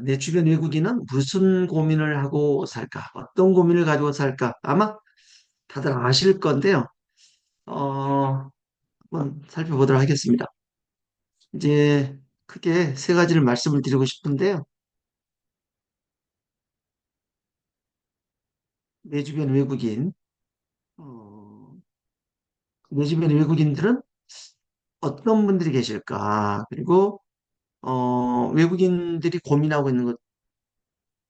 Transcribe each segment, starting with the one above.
내 주변 외국인은 무슨 고민을 하고 살까? 어떤 고민을 가지고 살까? 아마 다들 아실 건데요. 한번 살펴보도록 하겠습니다. 이제 크게 세 가지를 말씀을 드리고 싶은데요. 내 주변 외국인, 어, 내 주변 외국인들은 어떤 분들이 계실까? 그리고, 외국인들이 고민하고 있는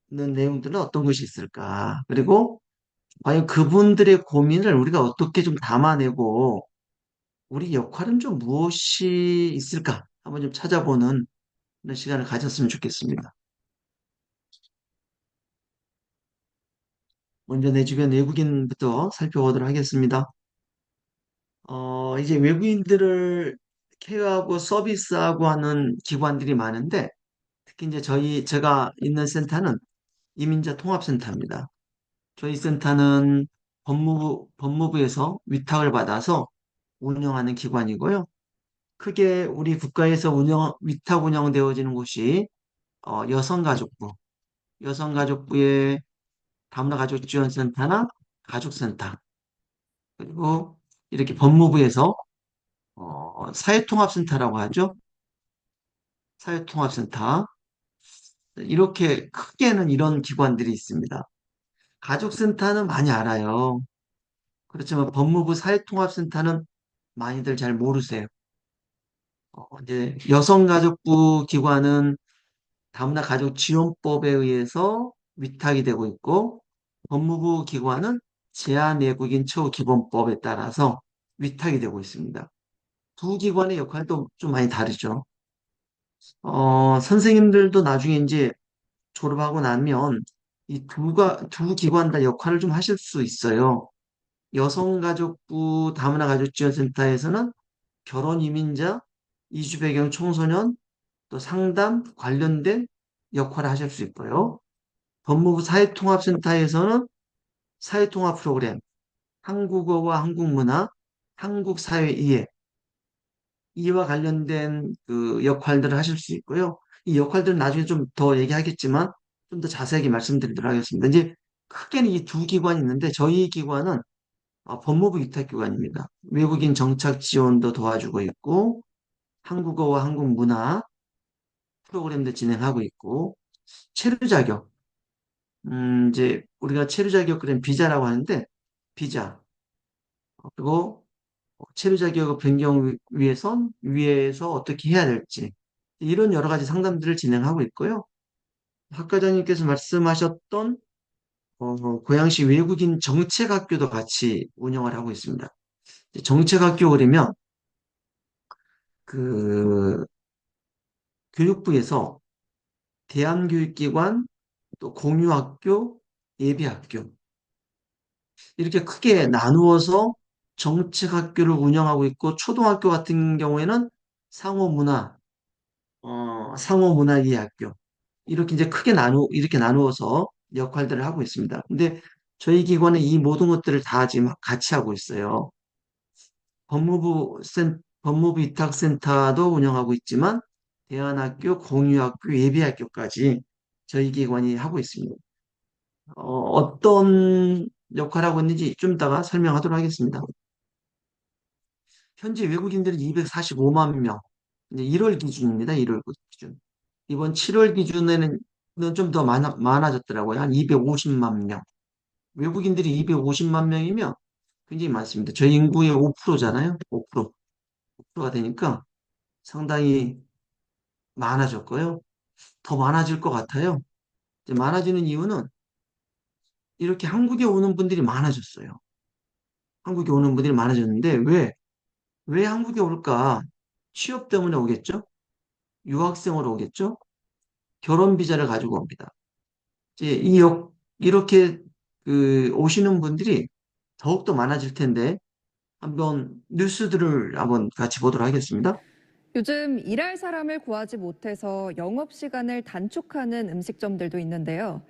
내용들은 어떤 것이 있을까? 그리고, 과연 그분들의 고민을 우리가 어떻게 좀 담아내고, 우리 역할은 좀 무엇이 있을까? 한번 좀 찾아보는 그런 시간을 가졌으면 좋겠습니다. 먼저 내 주변 외국인부터 살펴보도록 하겠습니다. 이제 외국인들을 케어하고 서비스하고 하는 기관들이 많은데, 특히 이제 제가 있는 센터는 이민자 통합센터입니다. 저희 센터는 법무부에서 위탁을 받아서 운영하는 기관이고요. 크게 우리 국가에서 위탁 운영되어지는 곳이 여성가족부, 여성가족부의 다문화 가족 지원센터나 가족센터, 그리고 이렇게 법무부에서 사회통합센터라고 하죠. 사회통합센터. 이렇게 크게는 이런 기관들이 있습니다. 가족센터는 많이 알아요. 그렇지만 법무부 사회통합센터는 많이들 잘 모르세요. 이제 여성가족부 기관은 다문화 가족 지원법에 의해서 위탁이 되고 있고, 법무부 기관은 제한외국인 처우 기본법에 따라서 위탁이 되고 있습니다. 두 기관의 역할도 좀 많이 다르죠. 선생님들도 나중에 이제 졸업하고 나면 두 기관 다 역할을 좀 하실 수 있어요. 여성가족부 다문화가족지원센터에서는 결혼 이민자, 이주 배경 청소년, 또 상담 관련된 역할을 하실 수 있고요. 법무부 사회통합센터에서는 사회통합 프로그램, 한국어와 한국문화, 한국사회 이해와 관련된 그 역할들을 하실 수 있고요. 이 역할들은 나중에 좀 더 얘기하겠지만 좀 더 자세하게 말씀드리도록 하겠습니다. 이제 크게는 이 두 기관이 있는데 저희 기관은 법무부 위탁기관입니다. 외국인 정착 지원도 도와주고 있고 한국어와 한국문화 프로그램도 진행하고 있고 체류 자격, 이제 우리가 체류 자격 그런 비자라고 하는데 비자 그리고 체류 자격을 변경 위해서 어떻게 해야 될지 이런 여러 가지 상담들을 진행하고 있고요. 학 과장님께서 말씀하셨던 고양시 외국인 정책학교도 같이 운영을 하고 있습니다. 정책학교 그러면 그 교육부에서 대한교육기관 또 공유학교, 예비학교 이렇게 크게 나누어서 정책학교를 운영하고 있고 초등학교 같은 경우에는 상호문화, 상호문화이해학교 이렇게 이제 크게 이렇게 나누어서 역할들을 하고 있습니다. 근데 저희 기관은 이 모든 것들을 다 지금 같이 하고 있어요. 법무부 위탁센터도 운영하고 있지만 대안학교, 공유학교, 예비학교까지 저희 기관이 하고 있습니다. 어떤 역할을 하고 있는지 좀 이따가 설명하도록 하겠습니다. 현재 외국인들이 245만 명. 이제 1월 기준입니다. 1월 기준. 이번 7월 기준에는 좀 더 많아졌더라고요. 한 250만 명. 외국인들이 250만 명이면 굉장히 많습니다. 저희 인구의 5%잖아요. 5%가 되니까 상당히 많아졌고요. 더 많아질 것 같아요. 이제 많아지는 이유는 이렇게 한국에 오는 분들이 많아졌어요. 한국에 오는 분들이 많아졌는데 왜 한국에 올까? 취업 때문에 오겠죠? 유학생으로 오겠죠? 결혼 비자를 가지고 옵니다. 이제 이렇게 오시는 분들이 더욱더 많아질 텐데 한번 뉴스들을 한번 같이 보도록 하겠습니다. 요즘 일할 사람을 구하지 못해서 영업 시간을 단축하는 음식점들도 있는데요.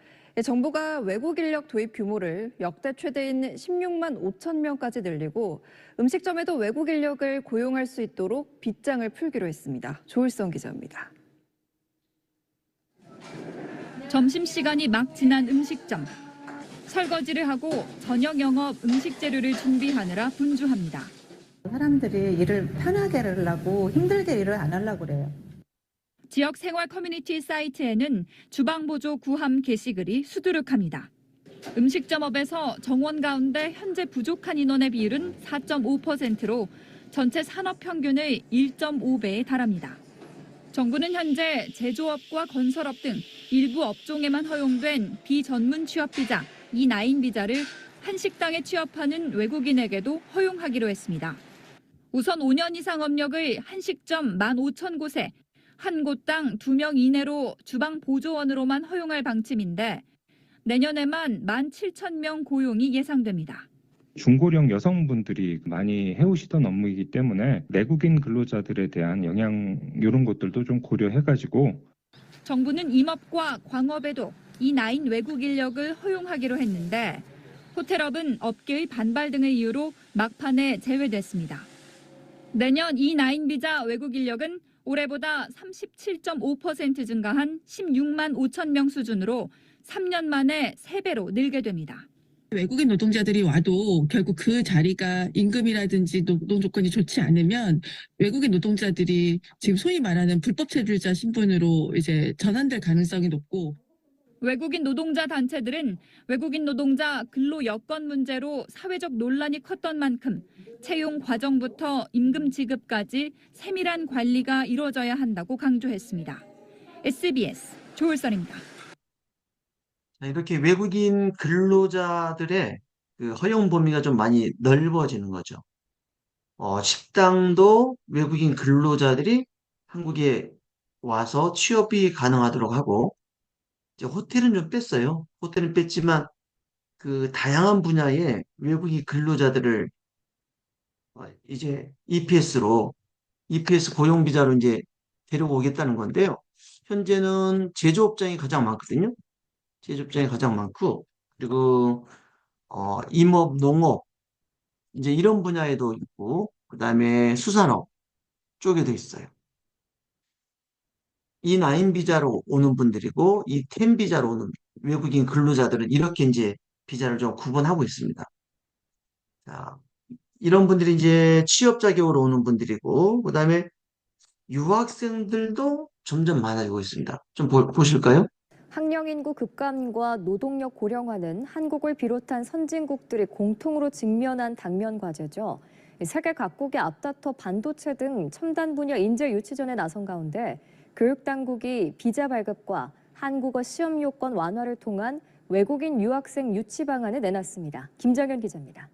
정부가 외국 인력 도입 규모를 역대 최대인 16만 5천 명까지 늘리고 음식점에도 외국 인력을 고용할 수 있도록 빗장을 풀기로 했습니다. 조일성 기자입니다. 점심시간이 막 지난 음식점. 설거지를 하고 저녁 영업 음식 재료를 준비하느라 분주합니다. 사람들이 일을 편하게 하려고 힘들게 일을 안 하려고 그래요. 지역 생활 커뮤니티 사이트에는 주방보조 구함 게시글이 수두룩합니다. 음식점업에서 정원 가운데 현재 부족한 인원의 비율은 4.5%로 전체 산업 평균의 1.5배에 달합니다. 정부는 현재 제조업과 건설업 등 일부 업종에만 허용된 비전문 취업 비자, E9 비자를 한 식당에 취업하는 외국인에게도 허용하기로 했습니다. 우선 5년 이상 업력의 한식점 15,000곳에 한 곳당 2명 이내로 주방 보조원으로만 허용할 방침인데 내년에만 17,000명 고용이 예상됩니다. 중고령 여성분들이 많이 해오시던 업무이기 때문에 내국인 근로자들에 대한 영향 이런 것들도 좀 고려해가지고 정부는 임업과 광업에도 E9 외국 인력을 허용하기로 했는데 호텔업은 업계의 반발 등의 이유로 막판에 제외됐습니다. 내년 E9 비자 외국 인력은 올해보다 37.5% 증가한 16만 5천 명 수준으로 3년 만에 3배로 늘게 됩니다. 외국인 노동자들이 와도 결국 그 자리가 임금이라든지 노동 조건이 좋지 않으면 외국인 노동자들이 지금 소위 말하는 불법 체류자 신분으로 이제 전환될 가능성이 높고 외국인 노동자 단체들은 외국인 노동자 근로 여건 문제로 사회적 논란이 컸던 만큼 채용 과정부터 임금 지급까지 세밀한 관리가 이루어져야 한다고 강조했습니다. SBS 조울선입니다. 이렇게 외국인 근로자들의 그 허용 범위가 좀 많이 넓어지는 거죠. 식당도 외국인 근로자들이 한국에 와서 취업이 가능하도록 하고, 이제 호텔은 좀 뺐어요. 호텔은 뺐지만 그 다양한 분야의 외국인 근로자들을 이제 EPS 고용 비자로 이제 데려오겠다는 건데요. 현재는 제조업장이 가장 많거든요. 제조업장이 가장 많고, 그리고 임업, 농업 이제 이런 분야에도 있고, 그다음에 수산업 쪽에도 있어요. 이 나인 비자로 오는 분들이고 이 텐 비자로 오는 외국인 근로자들은 이렇게 이제 비자를 좀 구분하고 있습니다. 자, 이런 분들이 이제 취업 자격으로 오는 분들이고, 그다음에 유학생들도 점점 많아지고 있습니다. 좀 보실까요? 학령 인구 급감과 노동력 고령화는 한국을 비롯한 선진국들이 공통으로 직면한 당면 과제죠. 세계 각국이 앞다퉈 반도체 등 첨단 분야 인재 유치전에 나선 가운데 교육당국이 비자 발급과 한국어 시험 요건 완화를 통한 외국인 유학생 유치 방안을 내놨습니다. 김정현 기자입니다.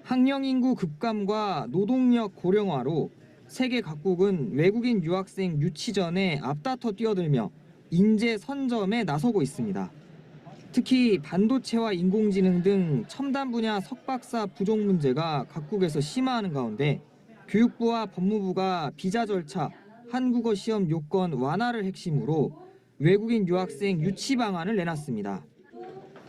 학령 인구 급감과 노동력 고령화로 세계 각국은 외국인 유학생 유치전에 앞다퉈 뛰어들며 인재 선점에 나서고 있습니다. 특히 반도체와 인공지능 등 첨단 분야 석박사 부족 문제가 각국에서 심화하는 가운데 교육부와 법무부가 비자 절차, 한국어 시험 요건 완화를 핵심으로 외국인 유학생 유치 방안을 내놨습니다.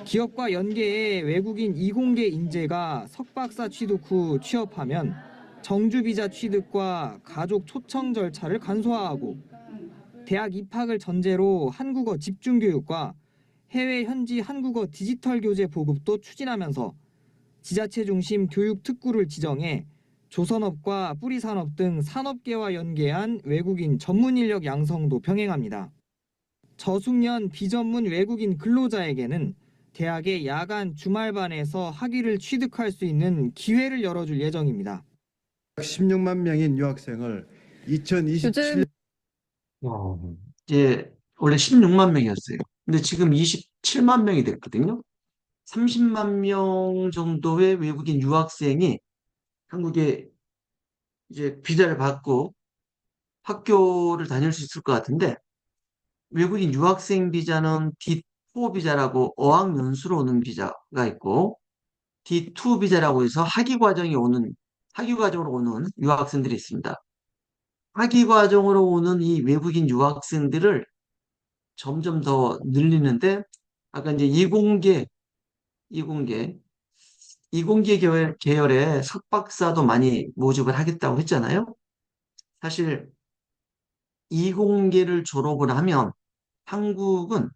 기업과 연계해 외국인 이공계 인재가 석박사 취득 후 취업하면 정주비자 취득과 가족 초청 절차를 간소화하고 대학 입학을 전제로 한국어 집중교육과 해외 현지 한국어 디지털 교재 보급도 추진하면서 지자체 중심 교육 특구를 지정해 조선업과 뿌리산업 등 산업계와 연계한 외국인 전문 인력 양성도 병행합니다. 저숙련 비전문 외국인 근로자에게는 대학의 야간 주말반에서 학위를 취득할 수 있는 기회를 열어줄 예정입니다. 16만 명인 유학생을 2027년 이제 원래 16만 명이었어요. 근데 지금 27만 명이 됐거든요. 30만 명 정도의 외국인 유학생이 한국에 이제 비자를 받고 학교를 다닐 수 있을 것 같은데, 외국인 유학생 비자는 D4 비자라고 어학연수로 오는 비자가 있고, D2 비자라고 해서 학위 과정으로 오는 유학생들이 있습니다. 학위 과정으로 오는 이 외국인 유학생들을 점점 더 늘리는데, 아까 이제 이공계, 계열의 석박사도 많이 모집을 하겠다고 했잖아요. 사실 이공계를 졸업을 하면 한국은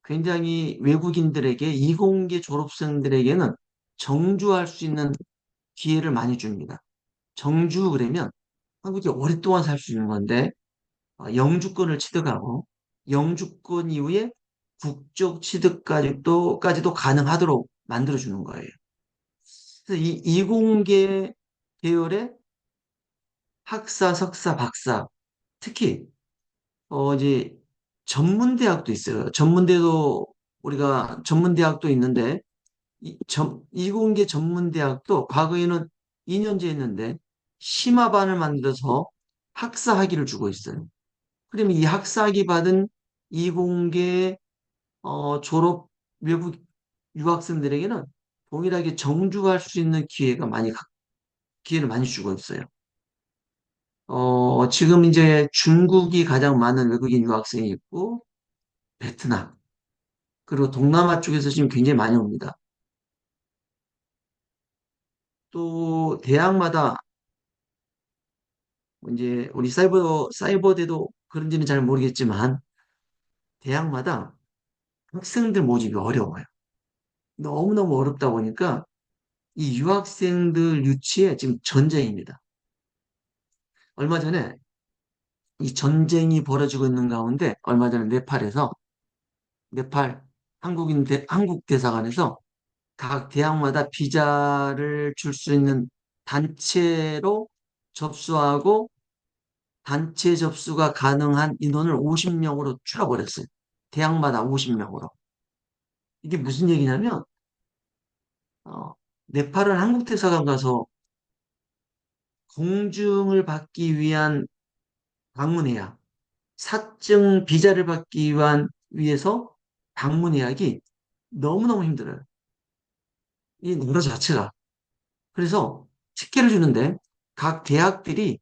굉장히 외국인들에게 이공계 졸업생들에게는 정주할 수 있는 기회를 많이 줍니다. 정주 그러면 한국에 오랫동안 살 수 있는 건데 영주권을 취득하고 영주권 이후에 국적 취득까지도 가능하도록 만들어주는 거예요. 그래서 이 이공계 계열의 학사, 석사, 박사, 특히 이제 전문대학도 있어요. 전문대도 우리가 전문대학도 있는데 이공계 전문대학도 과거에는 2년제였는데 심화반을 만들어서 학사학위를 주고 있어요. 그러면 이 학사학위 받은 이공계 졸업 외국 유학생들에게는 동일하게 정주할 수 있는 기회를 많이 주고 있어요. 지금 이제 중국이 가장 많은 외국인 유학생이 있고 베트남 그리고 동남아 쪽에서 지금 굉장히 많이 옵니다. 또 대학마다 이제 우리 사이버대도 그런지는 잘 모르겠지만 대학마다 학생들 모집이 어려워요. 너무너무 어렵다 보니까 이 유학생들 유치에 지금 전쟁입니다. 얼마 전에 이 전쟁이 벌어지고 있는 가운데 얼마 전에 네팔 한국 대사관에서 각 대학마다 비자를 줄 수 있는 단체로 접수하고 단체 접수가 가능한 인원을 50명으로 줄여버렸어요. 대학마다 50명으로. 이게 무슨 얘기냐면 네팔은 한국 대사관 가서 공증을 받기 위한 방문해야 사증 비자를 받기 위해서 방문예약이 너무너무 힘들어요. 이 나라 자체가. 그래서 특혜를 주는데 각 대학들이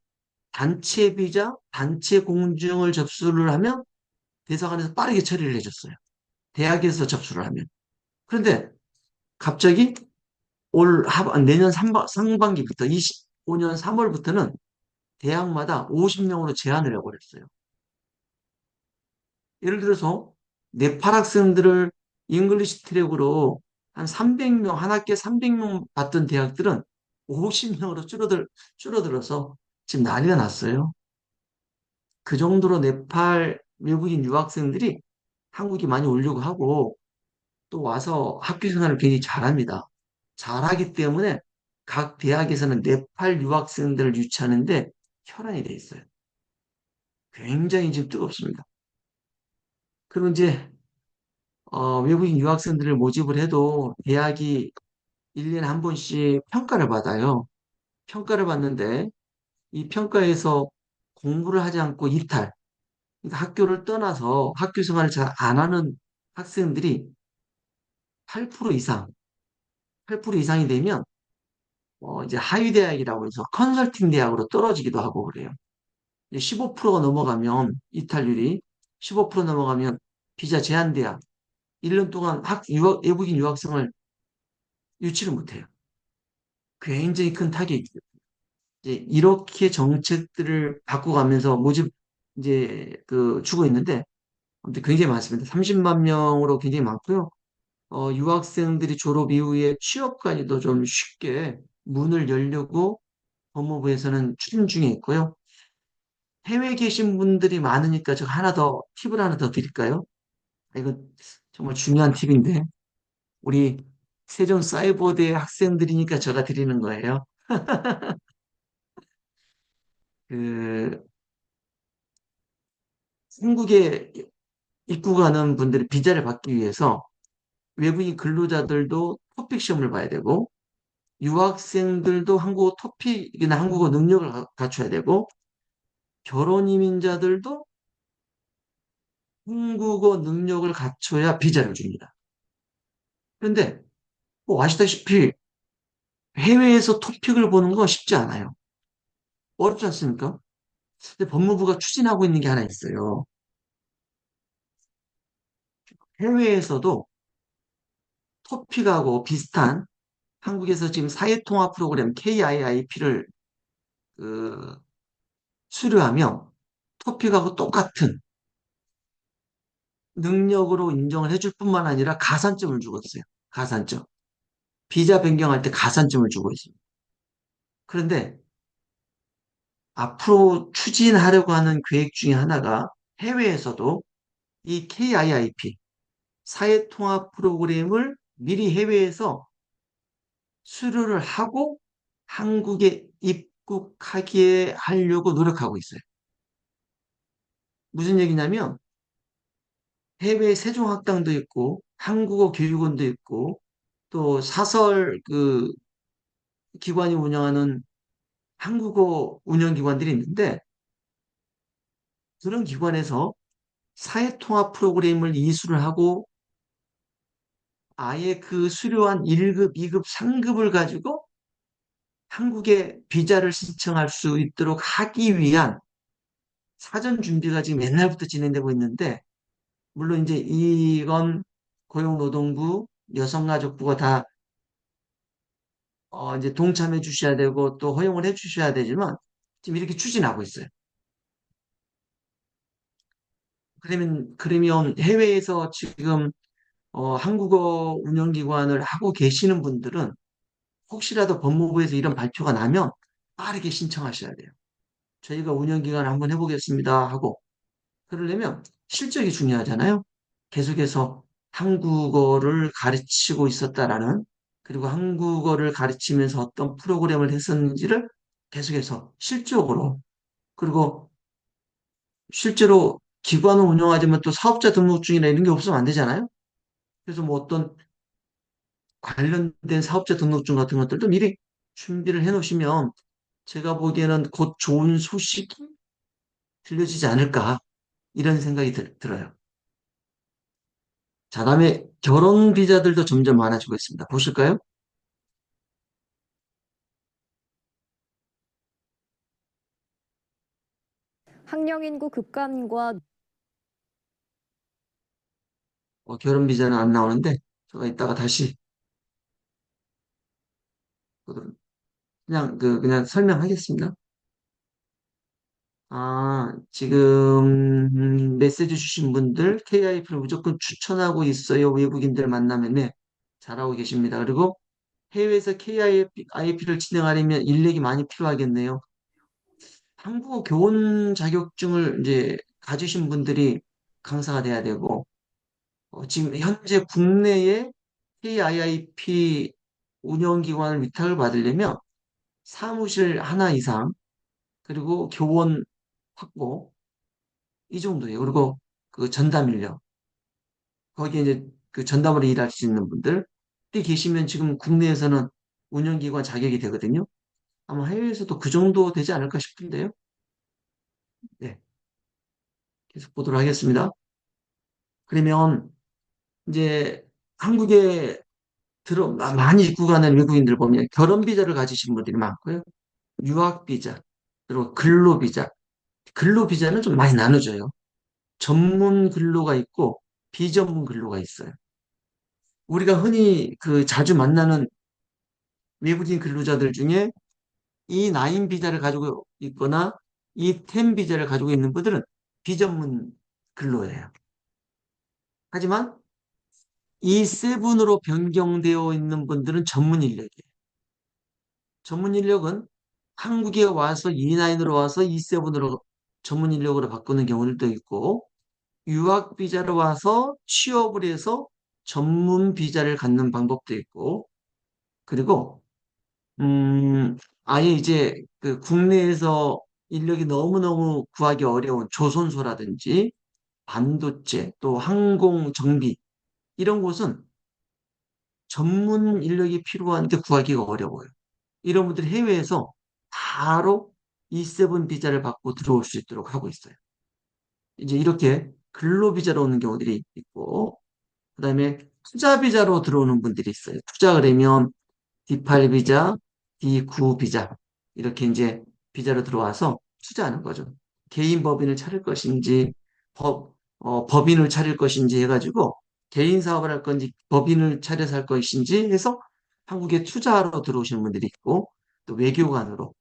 단체 비자, 단체 공증을 접수를 하면 대사관에서 빠르게 처리를 해줬어요. 대학에서 접수를 하면. 그런데 갑자기 내년 상반기부터 25년 3월부터는 대학마다 50명으로 제한을 해버렸어요. 예를 들어서 네팔 학생들을 잉글리시 트랙으로 한 300명, 한 학기에 300명 받던 대학들은 50명으로 줄어들어서 지금 난리가 났어요. 그 정도로 네팔 외국인 유학생들이 한국에 많이 오려고 하고 또 와서 학교 생활을 굉장히 잘합니다. 잘하기 때문에 각 대학에서는 네팔 유학생들을 유치하는데 혈안이 돼 있어요. 굉장히 지금 뜨겁습니다. 그리고 이제 외국인 유학생들을 모집을 해도 대학이 1년에 한 번씩 평가를 받아요. 평가를 받는데 이 평가에서 공부를 하지 않고 이탈, 그러니까 학교를 떠나서 학교 생활을 잘 안 하는 학생들이 8% 이상, 8% 이상이 되면 이제 하위 대학이라고 해서 컨설팅 대학으로 떨어지기도 하고 그래요. 15%가 넘어가면 이탈률이 15% 넘어가면 비자 제한 대학 1년 동안 외국인 유학생을 유치를 못해요. 굉장히 큰 타격이죠. 이제 이렇게 정책들을 바꿔가면서 모집 이제 주고 있는데 아무튼 굉장히 많습니다. 30만 명으로 굉장히 많고요. 유학생들이 졸업 이후에 취업까지도 좀 쉽게 문을 열려고 법무부에서는 추진 중에 있고요. 해외에 계신 분들이 많으니까 제가 팁을 하나 더 드릴까요? 이거 정말 중요한 팁인데, 우리 세종사이버대 학생들이니까 제가 드리는 거예요. 그, 한국에 입국하는 분들이 비자를 받기 위해서 외국인 근로자들도 토픽 시험을 봐야 되고, 유학생들도 한국어 능력을 갖춰야 되고, 결혼 이민자들도 한국어 능력을 갖춰야 비자를 줍니다. 그런데 뭐 아시다시피 해외에서 토픽을 보는 건 쉽지 않아요. 어렵지 않습니까? 근데 법무부가 추진하고 있는 게 하나 있어요. 해외에서도 토픽하고 비슷한 한국에서 지금 사회통합 프로그램 KIIP를 수료하면 토픽하고 똑같은 능력으로 인정을 해줄 뿐만 아니라 가산점을 주고 있어요. 가산점. 비자 변경할 때 가산점을 주고 있습니다. 그런데 앞으로 추진하려고 하는 계획 중에 하나가 해외에서도 이 KIIP, 사회통합 프로그램을 미리 해외에서 수료를 하고 한국에 입국하게 하려고 노력하고 있어요. 무슨 얘기냐면 해외 세종학당도 있고 한국어 교육원도 있고 또 사설 그 기관이 운영하는 한국어 운영기관들이 있는데 그런 기관에서 사회통합 프로그램을 이수를 하고 아예 그 수료한 1급, 2급, 3급을 가지고 한국에 비자를 신청할 수 있도록 하기 위한 사전 준비가 지금 옛날부터 진행되고 있는데 물론 이제 이건 고용노동부, 여성가족부가 다 이제 동참해 주셔야 되고 또 허용을 해 주셔야 되지만 지금 이렇게 추진하고 있어요. 그러면 해외에서 지금 한국어 운영기관을 하고 계시는 분들은 혹시라도 법무부에서 이런 발표가 나면 빠르게 신청하셔야 돼요. 저희가 운영기관을 한번 해보겠습니다 하고 그러려면 실적이 중요하잖아요. 계속해서 한국어를 가르치고 있었다라는 그리고 한국어를 가르치면서 어떤 프로그램을 했었는지를 계속해서 실적으로 그리고 실제로 기관을 운영하지만 또 사업자 등록증이나 이런 게 없으면 안 되잖아요. 그래서 뭐 어떤 관련된 사업자 등록증 같은 것들도 미리 준비를 해 놓으시면 제가 보기에는 곧 좋은 소식이 들려지지 않을까 이런 생각이 들어요. 자, 다음에 결혼 비자들도 점점 많아지고 있습니다. 보실까요? 학령 인구 급감과 결혼 비자는 안 나오는데 제가 이따가 다시 보도록- 그냥 설명하겠습니다. 지금 메시지 주신 분들 KIF를 무조건 추천하고 있어요. 외국인들 만나면 네, 잘하고 계십니다. 그리고 해외에서 KIP를 진행하려면 인력이 많이 필요하겠네요. 한국어 교원 자격증을 이제 가지신 분들이 강사가 돼야 되고, 지금 현재 국내에 KIIP 운영기관을 위탁을 받으려면 사무실 하나 이상, 그리고 교원 확보, 이 정도예요. 그리고 그 전담 인력, 거기에 이제 그 전담으로 일할 수 있는 분들이 계시면 지금 국내에서는 운영기관 자격이 되거든요. 아마 해외에서도 그 정도 되지 않을까 싶은데요. 네, 계속 보도록 하겠습니다. 그러면 이제 한국에 많이 입국하는 외국인들 보면 결혼 비자를 가지신 분들이 많고요. 유학 비자, 그리고 근로 비자. 근로 비자는 좀 많이 나눠져요. 전문 근로가 있고 비전문 근로가 있어요. 우리가 흔히 그 자주 만나는 외국인 근로자들 중에 E9 비자를 가지고 있거나 E10 비자를 가지고 있는 분들은 비전문 근로예요. 하지만 E7으로 변경되어 있는 분들은 전문 인력이에요. 전문 인력은 한국에 와서 E9으로 와서 E7으로 전문 인력으로 바꾸는 경우들도 있고 유학 비자로 와서 취업을 해서 전문 비자를 갖는 방법도 있고 그리고 아예 이제 그 국내에서 인력이 너무너무 구하기 어려운 조선소라든지 반도체 또 항공 정비 이런 곳은 전문 인력이 필요한데 구하기가 어려워요. 이런 분들이 해외에서 바로 E7 비자를 받고 들어올 수 있도록 하고 있어요. 이제 이렇게 근로 비자로 오는 경우들이 있고, 그 다음에 투자 비자로 들어오는 분들이 있어요. 투자 그러면 D8 비자, D9 비자 이렇게 이제 비자로 들어와서 투자하는 거죠. 개인 법인을 차릴 것인지 법인을 차릴 것인지 해가지고 개인 사업을 할 건지 법인을 차려서 할 것인지 해서 한국에 투자하러 들어오시는 분들이 있고 또 외교관으로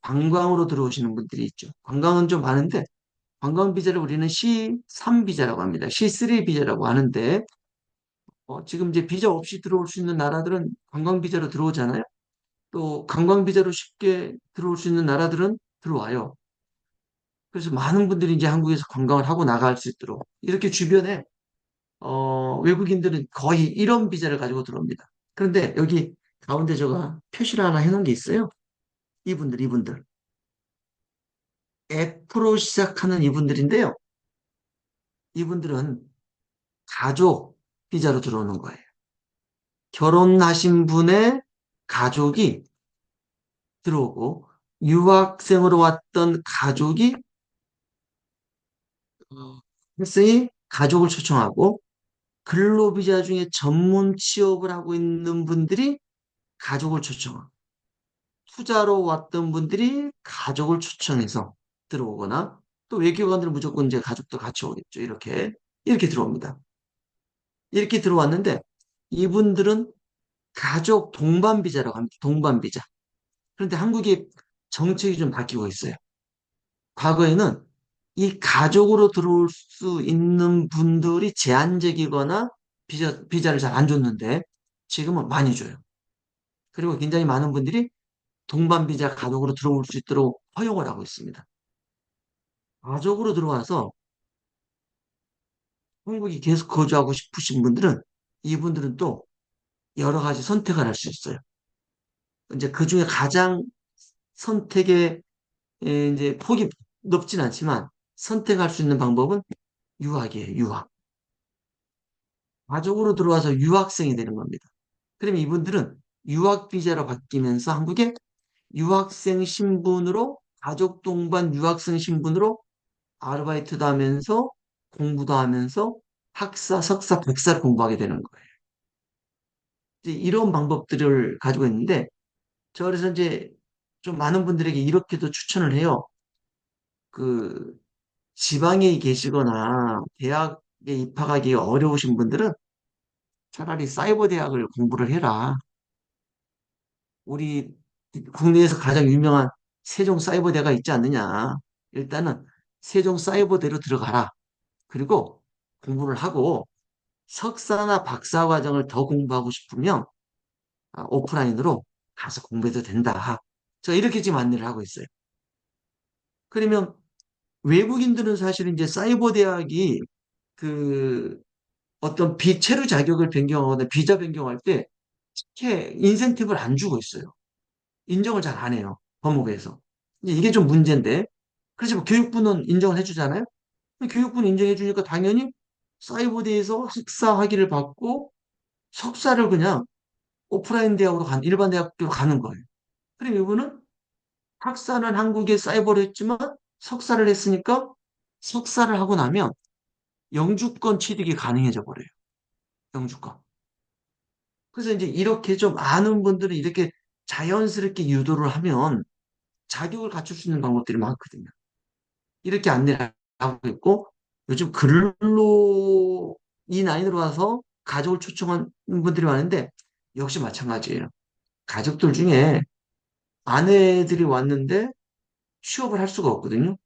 관광으로 들어오시는 분들이 있죠. 관광은 좀 많은데 관광 비자를 우리는 C3 비자라고 합니다. C3 비자라고 하는데 지금 이제 비자 없이 들어올 수 있는 나라들은 관광 비자로 들어오잖아요. 또 관광 비자로 쉽게 들어올 수 있는 나라들은 들어와요. 그래서 많은 분들이 이제 한국에서 관광을 하고 나갈 수 있도록 이렇게 주변에 외국인들은 거의 이런 비자를 가지고 들어옵니다. 그런데 여기 가운데 제가 표시를 하나 해놓은 게 있어요. 이분들. F로 시작하는 이분들인데요. 이분들은 가족 비자로 들어오는 거예요. 결혼하신 분의 가족이 들어오고 유학생으로 왔던 가족이 학생이 가족을 초청하고 근로비자 중에 전문 취업을 하고 있는 분들이 가족을 초청하고 투자로 왔던 분들이 가족을 초청해서 들어오거나 또 외교관들은 무조건 이제 가족도 같이 오겠죠. 이렇게 들어옵니다. 이렇게 들어왔는데 이분들은 가족 동반 비자라고 합니다. 동반 비자. 그런데 한국이 정책이 좀 바뀌고 있어요. 과거에는 이 가족으로 들어올 수 있는 분들이 제한적이거나 비자를 잘 안 줬는데 지금은 많이 줘요. 그리고 굉장히 많은 분들이 동반 비자 가족으로 들어올 수 있도록 허용을 하고 있습니다. 가족으로 들어와서 한국에 계속 거주하고 싶으신 분들은 이분들은 또 여러 가지 선택을 할 수 있어요. 이제 그 중에 가장 선택의 이제 폭이 높진 않지만 선택할 수 있는 방법은 유학이에요, 유학. 가족으로 들어와서 유학생이 되는 겁니다. 그러면 이분들은 유학 비자로 바뀌면서 한국에 유학생 신분으로 가족 동반 유학생 신분으로 아르바이트도 하면서 공부도 하면서 학사, 석사, 백사를 공부하게 되는 거예요. 이제 이런 방법들을 가지고 있는데 저 그래서 이제 좀 많은 분들에게 이렇게도 추천을 해요. 그 지방에 계시거나 대학에 입학하기 어려우신 분들은 차라리 사이버 대학을 공부를 해라. 우리 국내에서 가장 유명한 세종사이버대가 있지 않느냐. 일단은 세종사이버대로 들어가라. 그리고 공부를 하고 석사나 박사 과정을 더 공부하고 싶으면 오프라인으로 가서 공부해도 된다. 저 이렇게 지금 안내를 하고 있어요. 그러면 외국인들은 사실 이제 사이버 대학이 그 어떤 체류 자격을 변경하거나 비자 변경할 때 특히 인센티브를 안 주고 있어요. 인정을 잘 안 해요. 법무부에서. 이게 좀 문제인데. 그래서 뭐 교육부는 인정을 해주잖아요. 교육부는 인정해주니까 당연히 사이버대에서 학사 학위를 받고 석사를 그냥 오프라인 대학으로 일반 대학교로 가는 거예요. 그럼 이분은 학사는 한국의 사이버로 했지만 석사를 했으니까 석사를 하고 나면 영주권 취득이 가능해져 버려요. 영주권. 그래서 이제 이렇게 좀 아는 분들은 이렇게 자연스럽게 유도를 하면 자격을 갖출 수 있는 방법들이 많거든요. 이렇게 안내를 하고 있고 요즘 근로 이 나이로 와서 가족을 초청한 분들이 많은데 역시 마찬가지예요. 가족들 중에 아내들이 왔는데 취업을 할 수가 없거든요.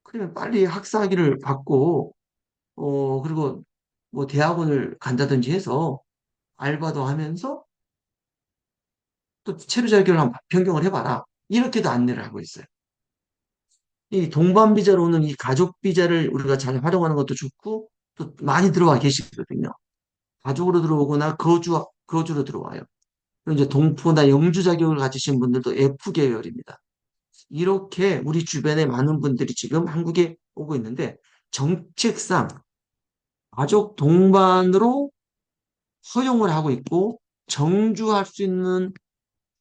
그러면 빨리 학사학위를 받고 그리고 뭐 대학원을 간다든지 해서 알바도 하면서 또 체류 자격을 한번 변경을 해봐라. 이렇게도 안내를 하고 있어요. 이 동반 비자로는 이 가족 비자를 우리가 잘 활용하는 것도 좋고 또 많이 들어와 계시거든요. 가족으로 들어오거나 거주로 들어와요. 그리고 이제 동포나 영주 자격을 가지신 분들도 F 계열입니다. 이렇게 우리 주변에 많은 분들이 지금 한국에 오고 있는데 정책상 가족 동반으로 허용을 하고 있고 정주할 수 있는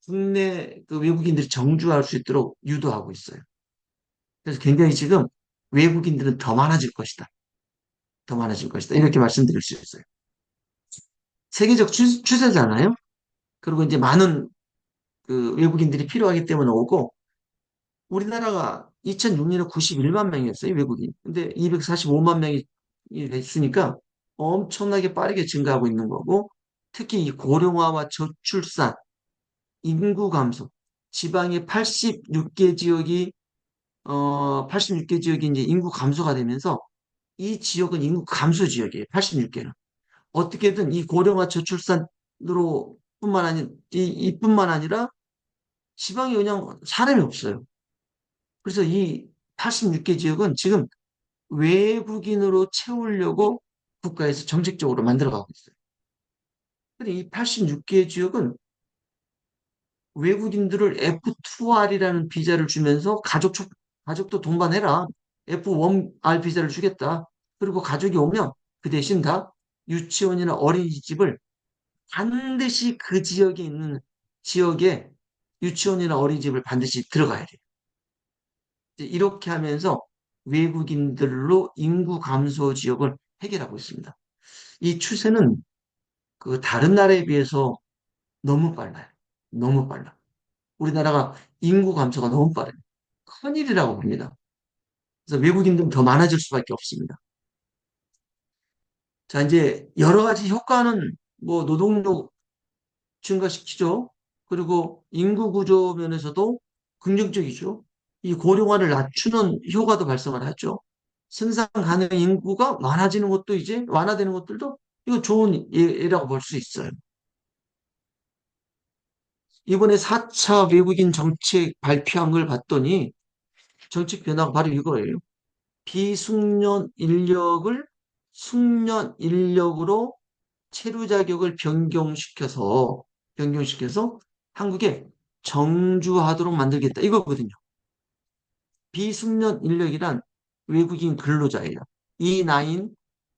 국내 그 외국인들이 정주할 수 있도록 유도하고 있어요. 그래서 굉장히 지금 외국인들은 더 많아질 것이다. 더 많아질 것이다. 이렇게 말씀드릴 수 있어요. 세계적 추세잖아요. 그리고 이제 많은 그 외국인들이 필요하기 때문에 오고 우리나라가 2006년에 91만 명이었어요, 외국인. 근데 245만 명이 됐으니까 엄청나게 빠르게 증가하고 있는 거고 특히 이 고령화와 저출산, 인구 감소, 지방의 86개 지역이 86개 지역이 이제 인구 감소가 되면서 이 지역은 인구 감소 지역이에요. 86개는. 어떻게든 이 고령화 저출산으로 이뿐만 아니라 지방에 그냥 사람이 없어요. 그래서 이 86개 지역은 지금 외국인으로 채우려고 국가에서 정책적으로 만들어가고 있어요. 근데 이 86개 지역은 외국인들을 F2R이라는 비자를 주면서 가족도 동반해라. F1R 비자를 주겠다. 그리고 가족이 오면 그 대신 다 유치원이나 어린이집을 반드시 그 지역에 있는 지역에 유치원이나 어린이집을 반드시 들어가야 돼요. 이제 이렇게 하면서 외국인들로 인구 감소 지역을 해결하고 있습니다. 이 추세는 그 다른 나라에 비해서 너무 빨라요. 너무 빨라. 우리나라가 인구 감소가 너무 빠르요. 큰일이라고 봅니다. 그래서 외국인들은 더 많아질 수밖에 없습니다. 자, 이제 여러 가지 효과는 뭐 노동력 증가시키죠. 그리고 인구 구조 면에서도 긍정적이죠. 이 고령화를 낮추는 효과도 발생을 하죠. 생산 가능 인구가 많아지는 것도 이제 완화되는 것들도 이거 좋은 예라고 볼 수 있어요. 이번에 4차 외국인 정책 발표한 걸 봤더니 정책 변화가 바로 이거예요. 비숙련 인력을 숙련 인력으로 체류 자격을 변경시켜서 한국에 정주하도록 만들겠다. 이거거든요. 비숙련 인력이란 외국인 근로자예요. E9,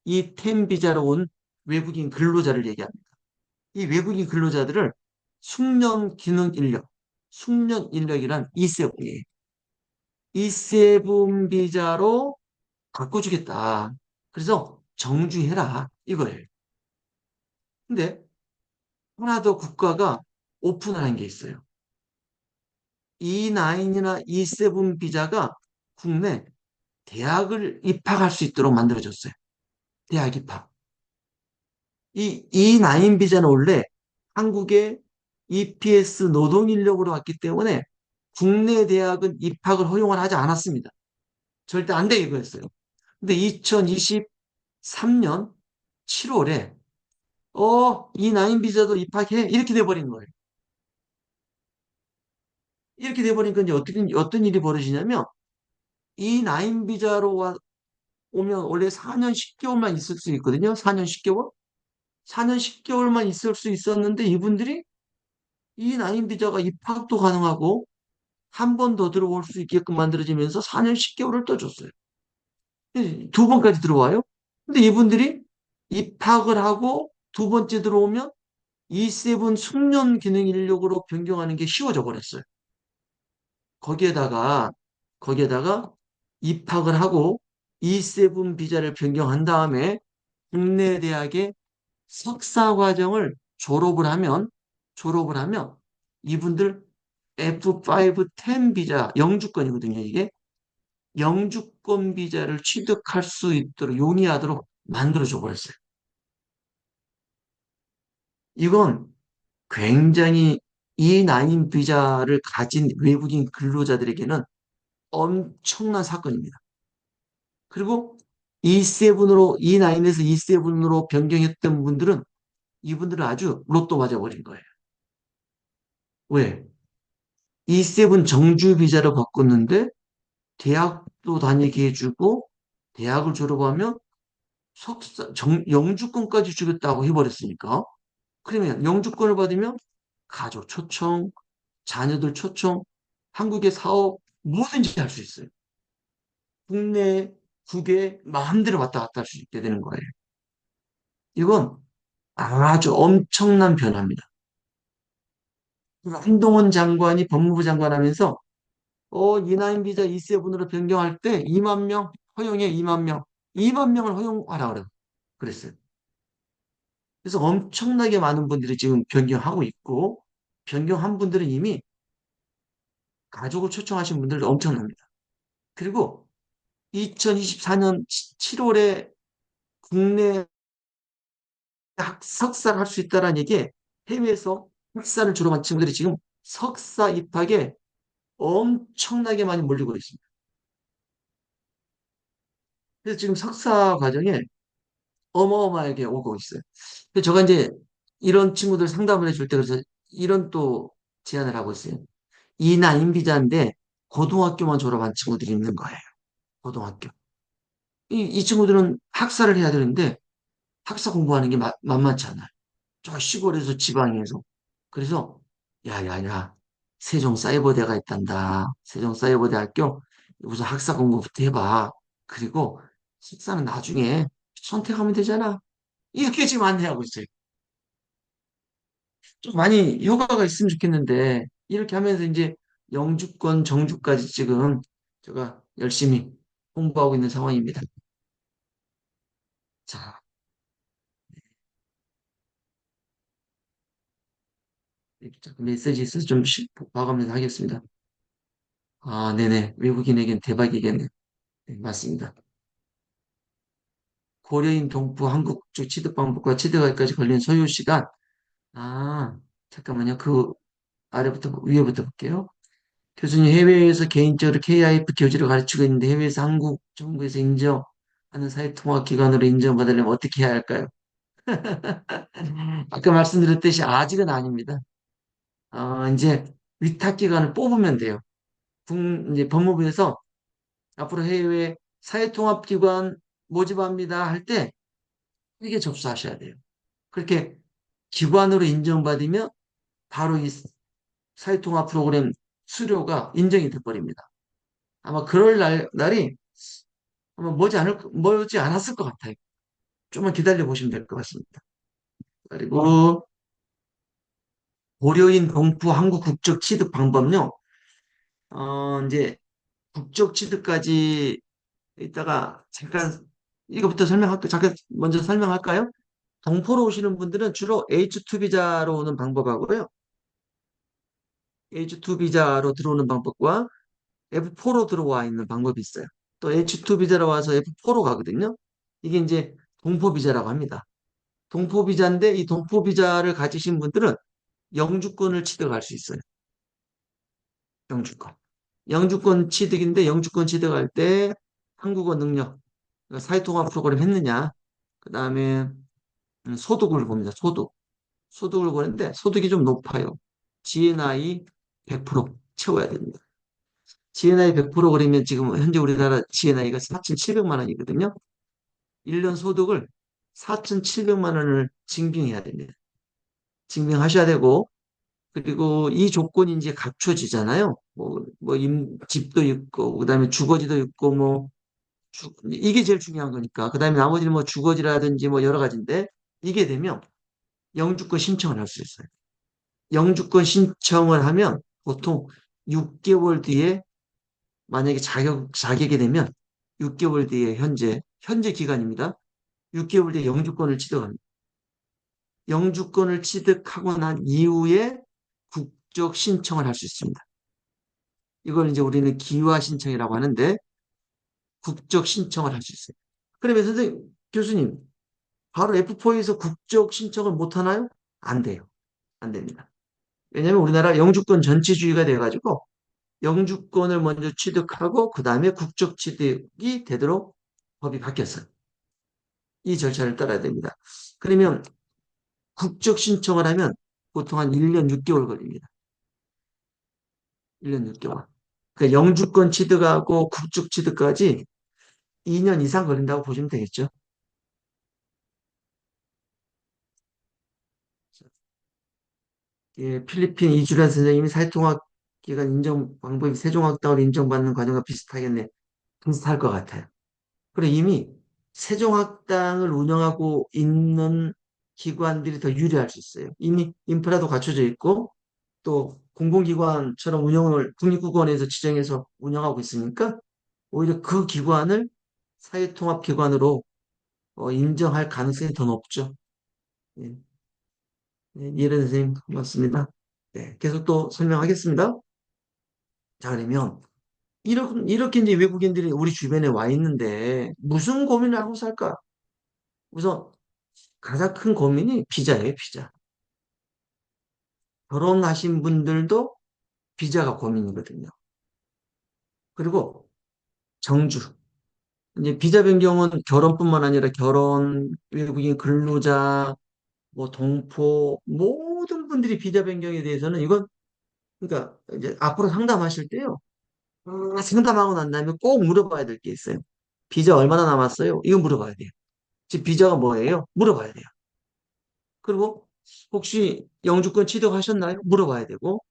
E10 비자로 온 외국인 근로자를 얘기합니다. 이 외국인 근로자들을 숙련 인력이란 E7이에요. E7 비자로 바꿔주겠다. 그래서 정주해라. 이거예요. 근데 하나 더 국가가 오픈하는 게 있어요. E9이나 E7 비자가 국내 대학을 입학할 수 있도록 만들어졌어요. 대학 입학. 이 E9 비자는 원래 한국의 EPS 노동 인력으로 왔기 때문에 국내 대학은 입학을 허용을 하지 않았습니다. 절대 안 돼 이거였어요. 근데 2023년 7월에 E9 비자도 입학해 이렇게 돼버린 거예요. 이렇게 돼버리니까 이제 어떤 일이 벌어지냐면 E9 비자로 오면 원래 4년 10개월만 있을 수 있거든요. 4년 10개월? 4년 10개월만 있을 수 있었는데 이분들이 E9 비자가 입학도 가능하고 한 번 더 들어올 수 있게끔 만들어지면서 4년 10개월을 또 줬어요. 두 번까지 들어와요. 근데 이분들이 입학을 하고 두 번째 들어오면 E7 숙련 기능 인력으로 변경하는 게 쉬워져 버렸어요. 거기에다가 입학을 하고 E7 비자를 변경한 다음에 국내 대학의 석사 과정을 졸업을 하면 이분들 F5-10 비자, 영주권이거든요, 이게. 영주권 비자를 취득할 수 있도록 용이하도록 만들어줘 버렸어요. 이건 굉장히 E9 비자를 가진 외국인 근로자들에게는 엄청난 사건입니다. 그리고 E9에서 E7으로 변경했던 분들은 이분들은 아주 로또 맞아버린 거예요. 왜? E7 정주 비자로 바꿨는데 대학도 다니게 해주고 대학을 졸업하면 영주권까지 주겠다고 해버렸으니까 그러면 영주권을 받으면 가족 초청, 자녀들 초청, 한국의 사업 뭐든지 할 수 있어요. 국내, 국외 마음대로 왔다 갔다 할 수 있게 되는 거예요. 이건 아주 엄청난 변화입니다. 한동훈 장관이 법무부 장관 하면서 E9 비자 E7으로 변경할 때 2만 명 허용해 2만 명. 2만 명을 허용하라 그랬어요. 그래서 엄청나게 많은 분들이 지금 변경하고 있고 변경한 분들은 이미 가족을 초청하신 분들도 엄청납니다. 그리고 2024년 7월에 국내 석사를 할 수 있다는 얘기에 해외에서 석사를 졸업한 친구들이 지금 석사 입학에 엄청나게 많이 몰리고 있습니다. 그래서 지금 석사 과정에 어마어마하게 오고 있어요. 그래서 제가 이제 이런 친구들 상담을 해줄 때 그래서 이런 또 제안을 하고 있어요. 이난임 비자인데 고등학교만 졸업한 친구들이 있는 거예요. 고등학교. 이 친구들은 학사를 해야 되는데 학사 공부하는 게 만만치 않아요. 저 시골에서 지방에서. 그래서 야야야 세종사이버대가 있단다. 세종사이버대학교 우선 학사 공부부터 해봐. 그리고 석사는 나중에 선택하면 되잖아. 이렇게 지금 안내하고 있어요. 좀 많이 효과가 있으면 좋겠는데 이렇게 하면서 이제 영주권 정주까지 지금 제가 열심히 홍보하고 있는 상황입니다. 자, 메시지 있어서 좀 봐가면서 하겠습니다. 아, 네네. 외국인에겐 대박이겠네. 네, 맞습니다. 고려인 동부 한국 쪽 취득 방법과 취득하기까지 걸린 소요 시간. 아, 잠깐만요. 그 아래부터 위에부터 볼게요. 교수님 해외에서 개인적으로 KIF 교재를 가르치고 있는데 해외에서 한국 정부에서 인정하는 사회통합기관으로 인정받으려면 어떻게 해야 할까요? 아까 말씀드렸듯이 아직은 아닙니다. 이제 위탁기관을 뽑으면 돼요. 이제 법무부에서 앞으로 해외 사회통합기관 모집합니다 할 때 이게 접수하셔야 돼요. 그렇게 기관으로 인정받으면 바로 이 사회통합 프로그램 수료가 인정이 돼버립니다. 아마 그럴 날이 아마 머지 않았을 것 같아요. 좀만 기다려 보시면 될 것 같습니다. 그리고 고려인 동부 한국 국적 취득 방법요. 이제 국적 취득까지 이따가 잠깐 이거부터 설명할까요? 잠깐 먼저 설명할까요? 동포로 오시는 분들은 주로 H2 비자로 오는 방법하고요. H2 비자로 들어오는 방법과 F4로 들어와 있는 방법이 있어요. 또 H2 비자로 와서 F4로 가거든요. 이게 이제 동포 비자라고 합니다. 동포 비자인데 이 동포 비자를 가지신 분들은 영주권을 취득할 수 있어요. 영주권. 영주권 취득인데 영주권 취득할 때 한국어 능력, 그러니까 사회통합 프로그램 했느냐, 그 다음에 소득을 봅니다. 소득. 소득을 보는데 소득이 좀 높아요. GNI 100% 채워야 됩니다. GNI 100% 그러면 지금 현재 우리나라 GNI가 4,700만 원이거든요. 1년 소득을 4,700만 원을 증빙해야 됩니다. 증명하셔야 되고, 그리고 이 조건이 이제 갖춰지잖아요. 집도 있고, 그 다음에 주거지도 있고, 이게 제일 중요한 거니까. 그 다음에 나머지는 뭐 주거지라든지 뭐 여러 가지인데, 이게 되면 영주권 신청을 할 수 있어요. 영주권 신청을 하면 보통 6개월 뒤에 만약에 자격이 되면 6개월 뒤에 현재 기간입니다. 6개월 뒤에 영주권을 취득합니다. 영주권을 취득하고 난 이후에 국적 신청을 할 수 있습니다. 이걸 이제 우리는 기화 신청이라고 하는데 국적 신청을 할 수 있어요. 그러면 교수님, 바로 F4에서 국적 신청을 못 하나요? 안 돼요. 안 됩니다. 왜냐하면 우리나라 영주권 전체주의가 돼가지고 영주권을 먼저 취득하고 그 다음에 국적 취득이 되도록 법이 바뀌었어요. 이 절차를 따라야 됩니다. 그러면 국적 신청을 하면 보통 한 1년 6개월 걸립니다. 1년 6개월. 그러니까 영주권 취득하고 국적 취득까지 2년 이상 걸린다고 보시면 되겠죠. 예, 필리핀 이주란 선생님이 사회통합기관 인정 방법이 세종학당을 인정받는 과정과 비슷하겠네. 비슷할 것 같아요. 그리고 이미 세종학당을 운영하고 있는 기관들이 더 유리할 수 있어요. 이미 인프라도 갖춰져 있고 또 공공기관처럼 국립국어원에서 지정해서 운영하고 있으니까 오히려 그 기관을 사회통합기관으로 인정할 가능성이 더 높죠. 예. 네, 이해는 선생님 고맙습니다. 네, 계속 또 설명하겠습니다. 자, 그러면 이렇게 이제 외국인들이 우리 주변에 와 있는데 무슨 고민을 하고 살까? 우선 가장 큰 고민이 비자예요, 비자. 결혼하신 분들도 비자가 고민이거든요. 그리고 정주. 이제 비자 변경은 결혼뿐만 아니라 결혼, 외국인 근로자, 뭐 동포 모든 분들이 비자 변경에 대해서는 이건 그러니까 이제 앞으로 상담하실 때요. 상담하고 난 다음에 꼭 물어봐야 될 게 있어요. 비자 얼마나 남았어요? 이거 물어봐야 돼요. 지금 비자가 뭐예요? 물어봐야 돼요. 그리고 혹시 영주권 취득하셨나요? 물어봐야 되고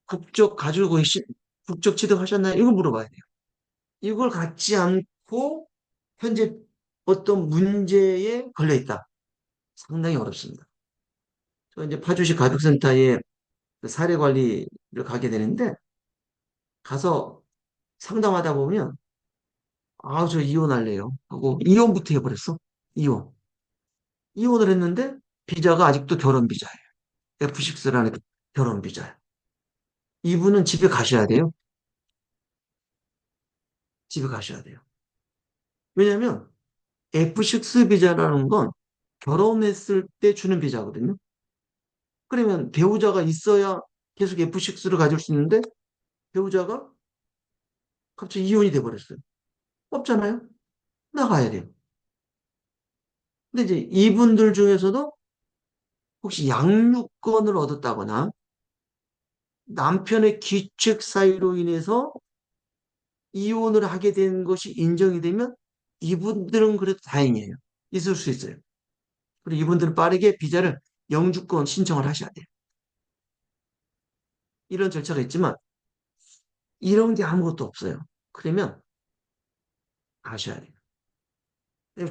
국적 가지고 계신 국적 취득하셨나요? 이거 물어봐야 돼요. 이걸 갖지 않고 현재 어떤 문제에 걸려 있다. 상당히 어렵습니다. 저 이제 파주시 가족센터에 그 사례 관리를 가게 되는데 가서 상담하다 보면 아, 저 이혼할래요. 하고 이혼부터 해버렸어. 이혼. 이혼을 했는데 비자가 아직도 결혼 비자예요. F6라는 결혼 비자예요. 이분은 집에 가셔야 돼요. 집에 가셔야 돼요. 왜냐면 F6 비자라는 건 결혼했을 때 주는 비자거든요. 그러면 배우자가 있어야 계속 F6를 가질 수 있는데 배우자가 갑자기 이혼이 돼버렸어요. 없잖아요. 나가야 돼요. 근데 이제 이분들 중에서도 혹시 양육권을 얻었다거나 남편의 귀책 사유로 인해서 이혼을 하게 된 것이 인정이 되면 이분들은 그래도 다행이에요. 있을 수 있어요. 그리고 이분들은 빠르게 비자를 영주권 신청을 하셔야 돼요. 이런 절차가 있지만 이런 게 아무것도 없어요. 그러면 가셔야 돼요.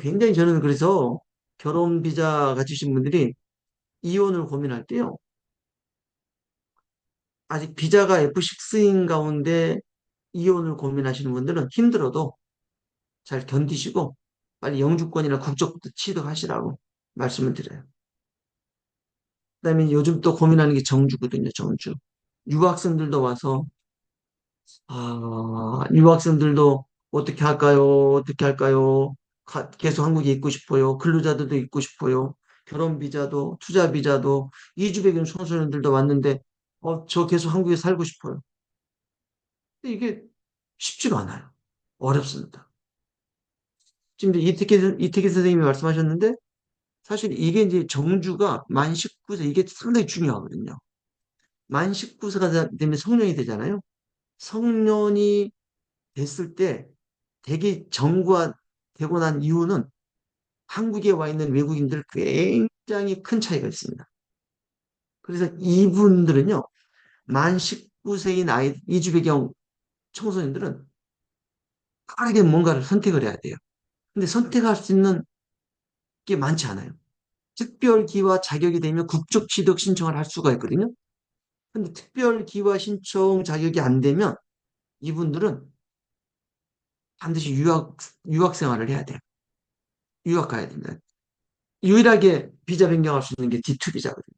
굉장히 저는 그래서 결혼 비자 가지신 분들이 이혼을 고민할 때요. 아직 비자가 F6인 가운데 이혼을 고민하시는 분들은 힘들어도 잘 견디시고 빨리 영주권이나 국적부터 취득하시라고 말씀을 드려요. 그다음에 요즘 또 고민하는 게 정주거든요, 정주. 유학생들도 와서 유학생들도 어떻게 할까요? 어떻게 할까요? 계속 한국에 있고 싶어요. 근로자들도 있고 싶어요. 결혼 비자도 투자 비자도 이주 배경 청소년들도 왔는데 저 계속 한국에 살고 싶어요. 근데 이게 쉽지가 않아요. 어렵습니다. 지금 이제 이태기 선생님이 말씀하셨는데 사실 이게 이제 정주가 만 19세 이게 상당히 중요하거든요. 만 19세가 되면 성년이 되잖아요. 성년이 됐을 때 대개 정부화 되고 난 이후는 한국에 와 있는 외국인들 굉장히 큰 차이가 있습니다. 그래서 이분들은요, 만 19세인 이주 배경 청소년들은 빠르게 뭔가를 선택을 해야 돼요. 근데 선택할 수 있는 게 많지 않아요. 특별기와 자격이 되면 국적 취득 신청을 할 수가 있거든요. 근데 특별기와 신청 자격이 안 되면 이분들은 반드시 유학 생활을 해야 돼요. 유학 가야 됩니다. 유일하게 비자 변경할 수 있는 게 D2 비자거든요.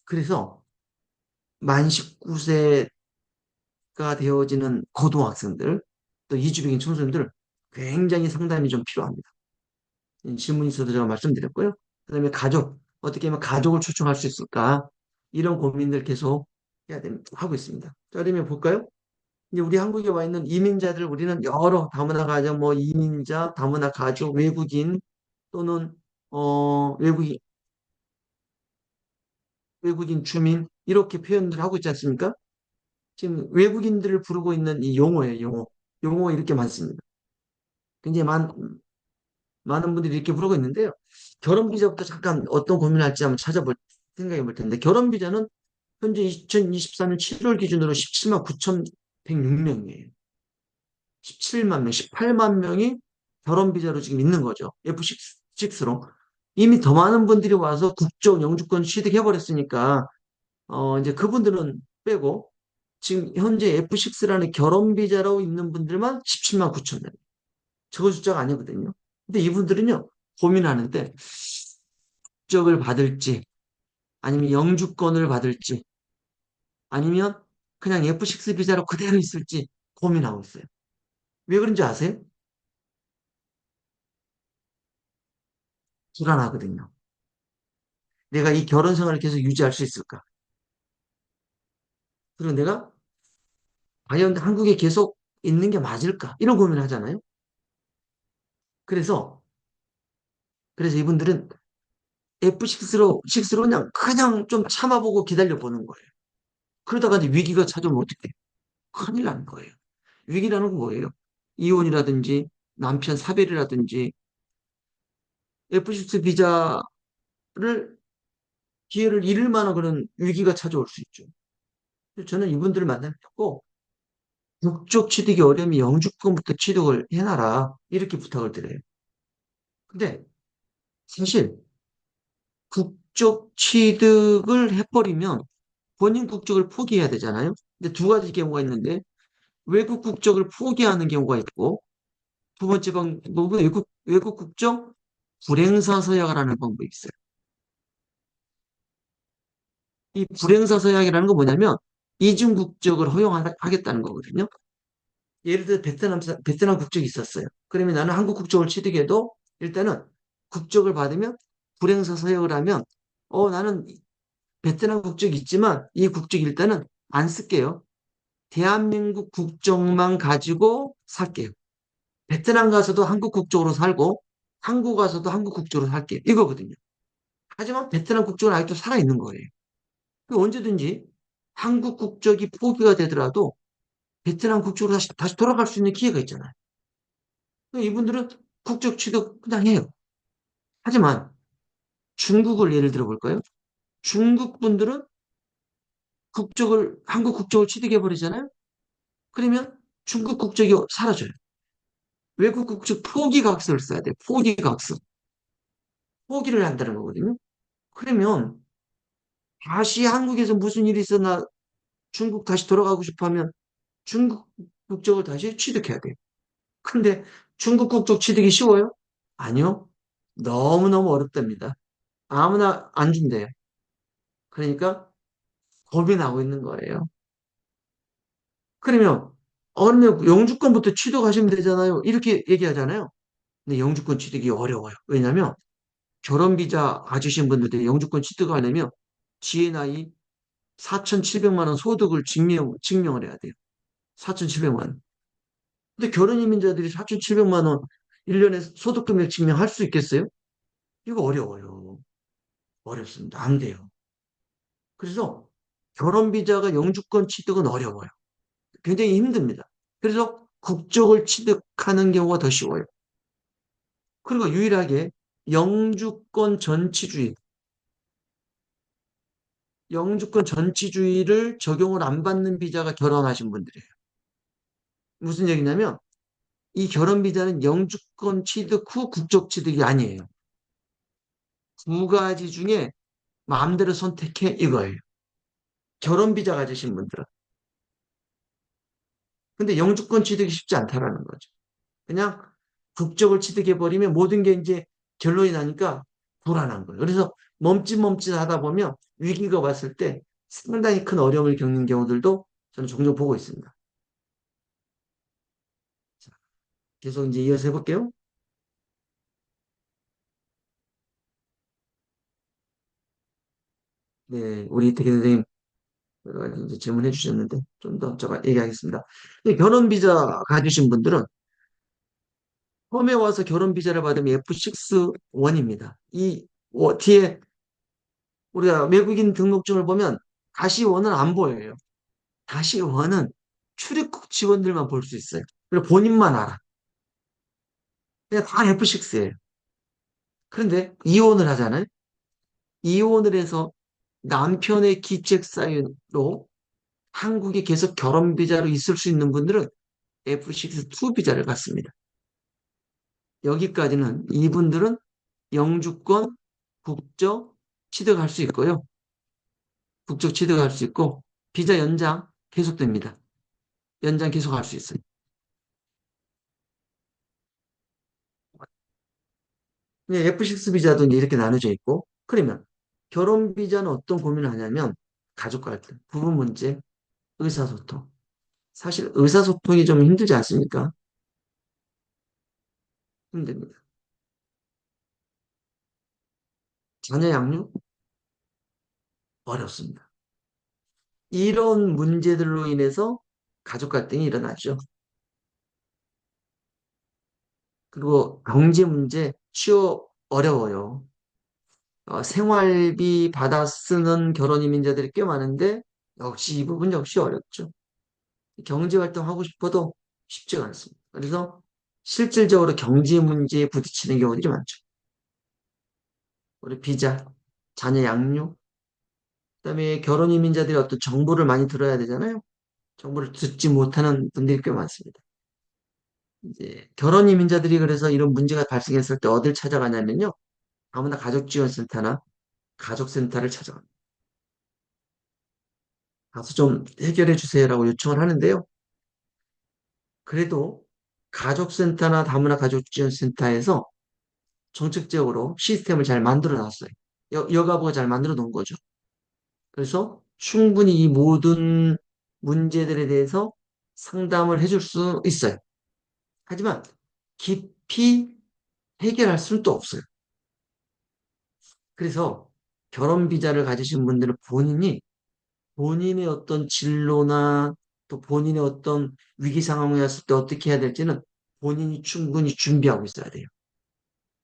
그래서 만 19세가 되어지는 고등학생들, 또 이주백인 청소년들 굉장히 상담이 좀 필요합니다. 질문 있어서 제가 말씀드렸고요. 그다음에 가족, 어떻게 하면 가족을 초청할 수 있을까? 이런 고민들 계속 하고 있습니다. 자, 그러면 볼까요? 이제 우리 한국에 와 있는 이민자들 우리는 여러 다문화 가정, 뭐 이민자, 다문화 가족, 외국인 또는 외국인 주민 이렇게 표현을 하고 있지 않습니까? 지금 외국인들을 부르고 있는 이 용어예요, 용어. 용어 이렇게 많습니다. 굉장히 많은 분들이 이렇게 부르고 있는데요. 결혼 비자부터 잠깐 어떤 고민할지 한번 찾아볼 생각해 볼 텐데 결혼 비자는 현재 2024년 7월 기준으로 17만 9,106명이에요. 17만 명, 18만 명이 결혼 비자로 지금 있는 거죠. F6로. 이미 더 많은 분들이 와서 국적 영주권 취득해 버렸으니까 이제 그분들은 빼고 지금 현재 F6라는 결혼 비자로 있는 분들만 17만 9천 명. 저거 숫자가 아니거든요. 근데 이분들은요, 고민하는데 국적을 받을지 아니면 영주권을 받을지 아니면 그냥 F6 비자로 그대로 있을지 고민하고 있어요. 왜 그런지 아세요? 불안하거든요. 내가 이 결혼 생활을 계속 유지할 수 있을까? 그리고 내가 과연 한국에 계속 있는 게 맞을까? 이런 고민을 하잖아요. 그래서 이분들은 F6로 그냥 좀 참아보고 기다려보는 거예요. 그러다가 이제 위기가 찾아오면 어떻게 돼요? 큰일 나는 거예요. 위기라는 건 뭐예요? 이혼이라든지 남편 사별이라든지 F6 비자를 기회를 잃을 만한 그런 위기가 찾아올 수 있죠. 그래서 저는 이분들을 만나고 국적 취득이 어려우면 영주권부터 취득을 해놔라. 이렇게 부탁을 드려요. 근데 사실 국적 취득을 해버리면 본인 국적을 포기해야 되잖아요. 근데 두 가지 경우가 있는데 외국 국적을 포기하는 경우가 있고 두 번째 방법은 외국 국적 불행사 서약을 하는 방법이 있어요. 이 불행사 서약이라는 건 뭐냐면 이중 국적을 허용하겠다는 거거든요. 예를 들어 베트남 국적이 있었어요. 그러면 나는 한국 국적을 취득해도 일단은 국적을 받으면 불행사 서약을 하면 나는 베트남 국적이 있지만 이 국적 일단은 안 쓸게요. 대한민국 국적만 가지고 살게요. 베트남 가서도 한국 국적으로 살고 한국 가서도 한국 국적으로 살게요. 이거거든요. 하지만 베트남 국적은 아직도 살아있는 거예요. 언제든지 한국 국적이 포기가 되더라도 베트남 국적으로 다시 돌아갈 수 있는 기회가 있잖아요. 이분들은 국적 취득 그냥 해요. 하지만 중국을 예를 들어 볼까요? 중국 분들은 한국 국적을 취득해 버리잖아요. 그러면 중국 국적이 사라져요. 외국 국적 포기각서를 써야 돼요. 포기각서. 포기를 한다는 거거든요. 그러면 다시 한국에서 무슨 일이 있었나 중국 다시 돌아가고 싶어 하면 중국 국적을 다시 취득해야 돼요. 근데 중국 국적 취득이 쉬워요? 아니요. 너무너무 어렵답니다. 아무나 안 준대요. 그러니까 겁이 나고 있는 거예요. 그러면 영주권부터 취득하시면 되잖아요. 이렇게 얘기하잖아요. 근데 영주권 취득이 어려워요. 왜냐면 결혼 비자 가지신 분들도 영주권 취득하려면 GNI 4,700만 원 소득을 증명을 해야 돼요. 4,700만 원. 근데 결혼 이민자들이 4,700만 원 1년에 소득 금액 증명할 수 있겠어요? 이거 어려워요. 어렵습니다. 안 돼요. 그래서 결혼 비자가 영주권 취득은 어려워요. 굉장히 힘듭니다. 그래서 국적을 취득하는 경우가 더 쉬워요. 그리고 유일하게 영주권 전치주의, 영주권 전치주의를 적용을 안 받는 비자가 결혼하신 분들이에요. 무슨 얘기냐면 이 결혼 비자는 영주권 취득 후 국적 취득이 아니에요. 두 가지 중에 마음대로 선택해 이거예요. 결혼 비자 가지신 분들은. 근데 영주권 취득이 쉽지 않다라는 거죠. 그냥 국적을 취득해버리면 모든 게 이제 결론이 나니까 불안한 거예요. 그래서 멈칫멈칫 하다 보면 위기가 왔을 때 상당히 큰 어려움을 겪는 경우들도 저는 종종 보고 있습니다. 자, 계속 이제 이어서 해볼게요. 네, 우리 이태기 선생님 여러 가지 이제 질문해 주셨는데 좀 더 제가 얘기하겠습니다. 이 결혼 비자 가지신 분들은 처음에 와서 결혼 비자를 받으면 F6-1입니다. 뒤에 우리가 외국인 등록증을 보면 다시 원은 안 보여요. 다시 원은 출입국 직원들만 볼 수 있어요. 그리고 본인만 알아. 그냥 다 F6예요. 그런데 이혼을 하잖아요. 이혼을 해서 남편의 기책 사유로 한국에 계속 결혼 비자로 있을 수 있는 분들은 F6-2 비자를 갖습니다. 여기까지는 이분들은 영주권, 국적 취득할 수 있고요. 국적 취득할 수 있고 비자 연장 계속됩니다. 연장 계속할 수 있어요. F6 비자도 이제 이렇게 나눠져 있고 그러면 결혼 비자는 어떤 고민을 하냐면 가족 갈등, 부부 문제, 의사소통. 사실 의사소통이 좀 힘들지 않습니까? 힘듭니다. 자녀 양육 어렵습니다. 이런 문제들로 인해서 가족 갈등이 일어나죠. 그리고 경제 문제, 취업 어려워요. 생활비 받아 쓰는 결혼 이민자들이 꽤 많은데 역시 이 부분 역시 어렵죠. 경제 활동하고 싶어도 쉽지가 않습니다. 그래서 실질적으로 경제 문제에 부딪히는 경우들이 많죠. 우리 비자, 자녀 양육, 그다음에 결혼 이민자들이 어떤 정보를 많이 들어야 되잖아요. 정보를 듣지 못하는 분들이 꽤 많습니다. 이제 결혼 이민자들이 그래서 이런 문제가 발생했을 때 어딜 찾아가냐면요. 아무나 가족지원센터나 가족센터를 찾아갑니다. 가서 좀 해결해 주세요라고 요청을 하는데요. 그래도 가족센터나 다문화 가족지원센터에서 정책적으로 시스템을 잘 만들어 놨어요. 여가부가 잘 만들어 놓은 거죠. 그래서 충분히 이 모든 문제들에 대해서 상담을 해줄 수 있어요. 하지만 깊이 해결할 수는 또 없어요. 그래서 결혼 비자를 가지신 분들은 본인의 어떤 진로나 또 본인의 어떤 위기 상황이 왔을 때 어떻게 해야 될지는 본인이 충분히 준비하고 있어야 돼요.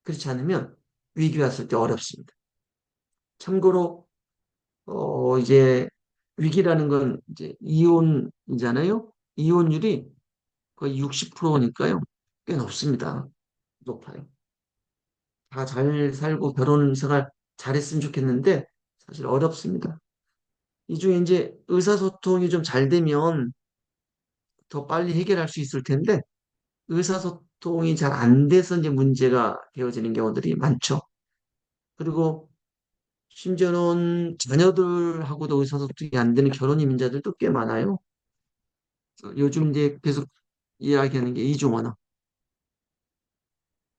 그렇지 않으면 위기 왔을 때 어렵습니다. 참고로 이제 위기라는 건 이제 이혼이잖아요. 이혼율이 거의 60%니까요. 꽤 높습니다. 높아요. 다 잘 살고 결혼 생활 잘했으면 좋겠는데 사실 어렵습니다. 이 중에 이제 의사소통이 좀 잘 되면 더 빨리 해결할 수 있을 텐데 의사소통이 잘 안 돼서 이제 문제가 되어지는 경우들이 많죠. 그리고 심지어는 자녀들하고도 의사소통이 안 되는 결혼 이민자들도 꽤 많아요. 그래서 요즘 이제 계속 이야기하는 게 이중 언어.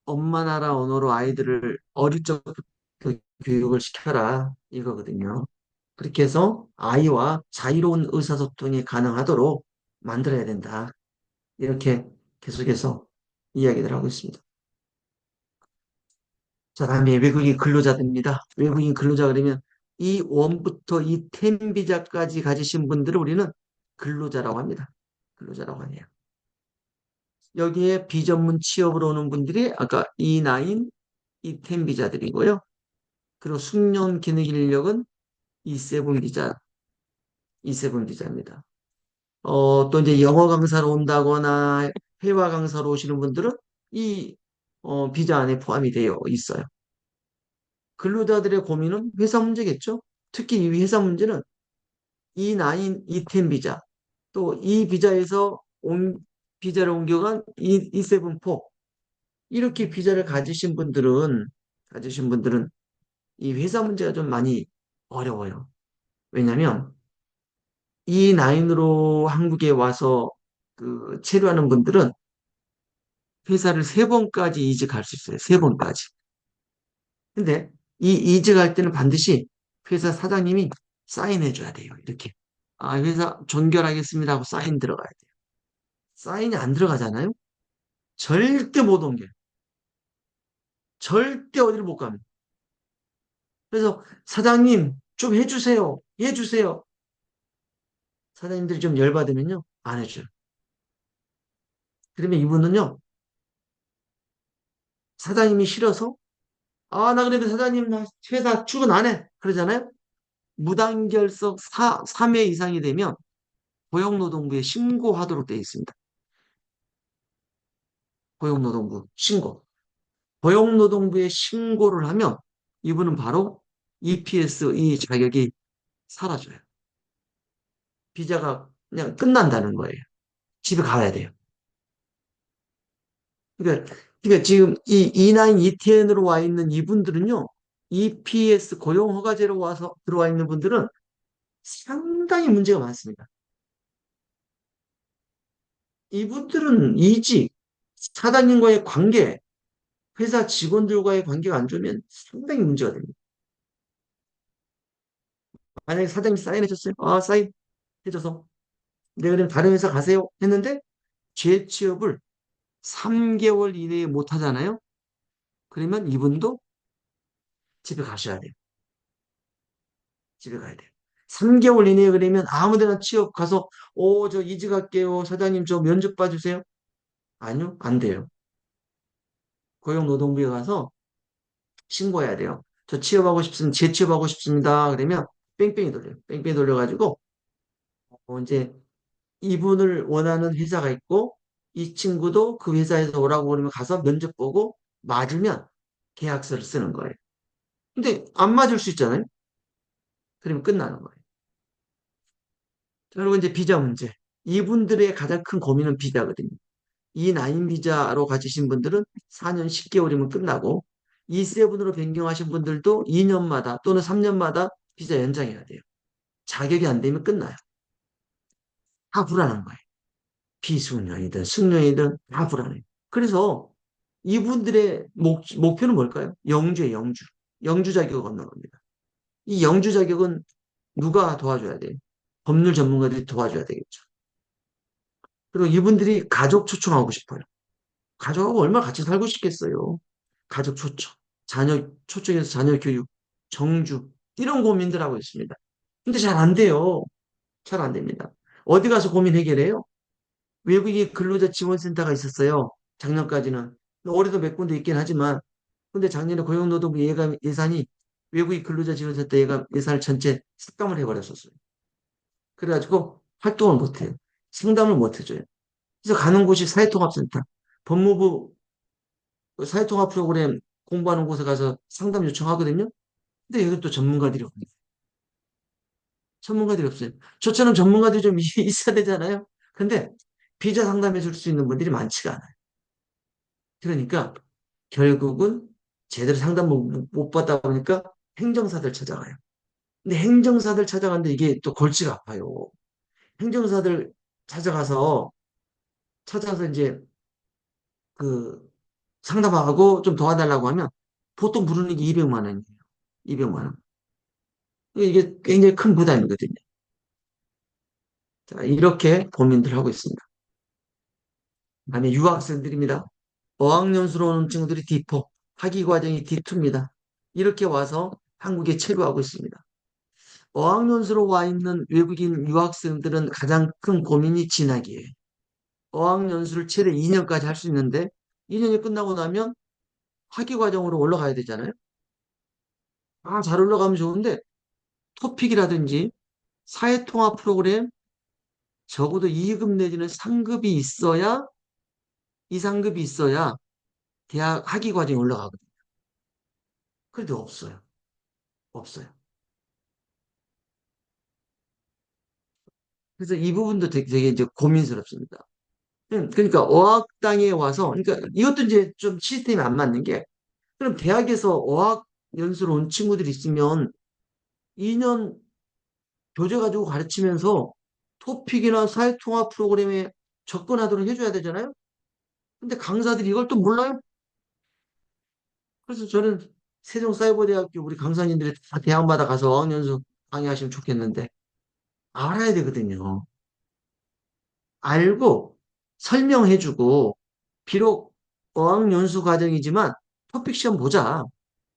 엄마 나라 언어로 아이들을 어릴 적부터 교육을 시켜라 이거거든요. 그렇게 해서 아이와 자유로운 의사소통이 가능하도록 만들어야 된다. 이렇게 계속해서 이야기를 하고 있습니다. 자, 다음에 외국인 근로자들입니다. 외국인 근로자 그러면 이 원부터 이 텐 비자까지 가지신 분들을 우리는 근로자라고 합니다. 근로자라고 하네요. 여기에 비전문 취업으로 오는 분들이 아까 E9, E10 비자들이고요. 그리고 숙련 기능 인력은 E7 비자, E7 비자입니다. 또 이제 영어 강사로 온다거나 회화 강사로 오시는 분들은 이 비자 안에 포함이 되어 있어요. 근로자들의 고민은 회사 문제겠죠? 특히 이 회사 문제는 E9, E10 비자, 또 이 비자에서 비자를 옮겨간 E7포, 이렇게 비자를 가지신 분들은 이 회사 문제가 좀 많이 어려워요. 왜냐면 E9으로 한국에 와서 그 체류하는 분들은 회사를 세 번까지 이직할 수 있어요. 세 번까지. 근데 이 이직할 때는 반드시 회사 사장님이 사인해 줘야 돼요. 이렇게. 아, 회사 종결하겠습니다 하고 사인 들어가야 돼요. 사인이 안 들어가잖아요? 절대 못 옮겨요. 절대 어디를 못 갑니다. 그래서 사장님 좀 해주세요. 해주세요. 사장님들이 좀 열받으면요. 안 해줘요. 그러면 이분은요. 사장님이 싫어서 아, 나 그래도 사장님 나 회사 출근 안 해. 그러잖아요. 무단결석 3회 이상이 되면 고용노동부에 신고하도록 되어 있습니다. 고용노동부 신고. 고용노동부에 신고를 하면 이분은 바로 EPS 이 자격이 사라져요. 비자가 그냥 끝난다는 거예요. 집에 가야 돼요. 그러니까 지금 이 E9, ETN으로 와 있는 이분들은요, EPS 고용허가제로 와서 들어와 있는 분들은 상당히 문제가 많습니다. 이분들은 이직, 사장님과의 관계, 회사 직원들과의 관계가 안 좋으면 상당히 문제가 됩니다. 만약에 사장님 사인해줬어요. 아, 사인해줘서. 네, 그럼 다른 회사 가세요. 했는데, 재취업을 3개월 이내에 못 하잖아요. 그러면 이분도 집에 가셔야 돼요. 집에 가야 돼요. 3개월 이내에 그러면 아무 데나 취업 가서, 저 이직할게요. 사장님 저 면접 봐주세요. 아니요, 안 돼요. 고용노동부에 가서 신고해야 돼요. 저 취업하고 싶습니다. 재취업하고 싶습니다. 그러면 뺑뺑이 돌려요. 뺑뺑이 돌려가지고 이제 이분을 원하는 회사가 있고 이 친구도 그 회사에서 오라고 그러면 가서 면접 보고 맞으면 계약서를 쓰는 거예요. 근데 안 맞을 수 있잖아요. 그러면 끝나는 거예요. 그리고 이제 비자 문제. 이분들의 가장 큰 고민은 비자거든요. 이 나인 비자로 가지신 분들은 4년 10개월이면 끝나고 E7으로 변경하신 분들도 2년마다 또는 3년마다 비자 연장해야 돼요. 자격이 안 되면 끝나요. 다 불안한 거예요. 비숙련이든 숙련이든 다 불안해요. 그래서 이분들의 목표는 뭘까요? 영주예요, 영주. 영주 자격을 얻는 겁니다. 이 영주 자격은 누가 도와줘야 돼요? 법률 전문가들이 도와줘야 되겠죠. 그리고 이분들이 가족 초청하고 싶어요. 가족하고 얼마나 같이 살고 싶겠어요. 가족 초청, 자녀 초청해서 자녀 교육, 정주 이런 고민들 하고 있습니다. 근데 잘 안 돼요. 잘 안 됩니다. 어디 가서 고민 해결해요? 외국인 근로자 지원센터가 있었어요. 작년까지는. 올해도 몇 군데 있긴 하지만 근데 작년에 고용노동부 예산이 외국인 근로자 지원센터 예산을 전체 삭감을 해버렸었어요. 그래가지고 활동을 못해요. 상담을 못 해줘요. 그래서 가는 곳이 사회통합센터, 법무부 사회통합 프로그램 공부하는 곳에 가서 상담 요청하거든요. 근데 여기 또 전문가들이 없네요. 전문가들이 없어요. 저처럼 전문가들이 좀 있어야 되잖아요. 근데 비자 상담해 줄 수 있는 분들이 많지가 않아요. 그러니까 결국은 제대로 상담 못 받다 보니까 행정사들 찾아가요. 근데 행정사들 찾아가는데 이게 또 골치가 아파요. 행정사들 찾아가서 이제 그 상담하고 좀 도와달라고 하면 보통 부르는 게 200만 원이에요. 200만 원. 이게 굉장히 큰 부담이거든요. 자, 이렇게 고민들 하고 있습니다. 그다음에 유학생들입니다. 어학연수로 오는 친구들이 D4, 학위 과정이 D2입니다. 이렇게 와서 한국에 체류하고 있습니다. 어학연수로 와 있는 외국인 유학생들은 가장 큰 고민이 진학이에요. 어학연수를 최대 2년까지 할 수 있는데 2년이 끝나고 나면 학위 과정으로 올라가야 되잖아요. 잘 올라가면 좋은데 토픽이라든지 사회통합 프로그램 적어도 2급 내지는 3급이 있어야 2, 3급이 있어야 대학 학위 과정에 올라가거든요. 그런데 없어요. 없어요. 그래서 이 부분도 되게 이제 고민스럽습니다. 그러니까 어학당에 와서 그러니까 이것도 이제 좀 시스템이 안 맞는 게 그럼 대학에서 어학 연수로 온 친구들이 있으면 2년 교재 가지고 가르치면서 토픽이나 사회통합 프로그램에 접근하도록 해줘야 되잖아요. 근데 강사들이 이걸 또 몰라요. 그래서 저는 세종사이버대학교 우리 강사님들이 다 대학마다 가서 어학연수 강의하시면 좋겠는데 알아야 되거든요. 알고 설명해주고 비록 어학연수 과정이지만 토픽 시험 보자.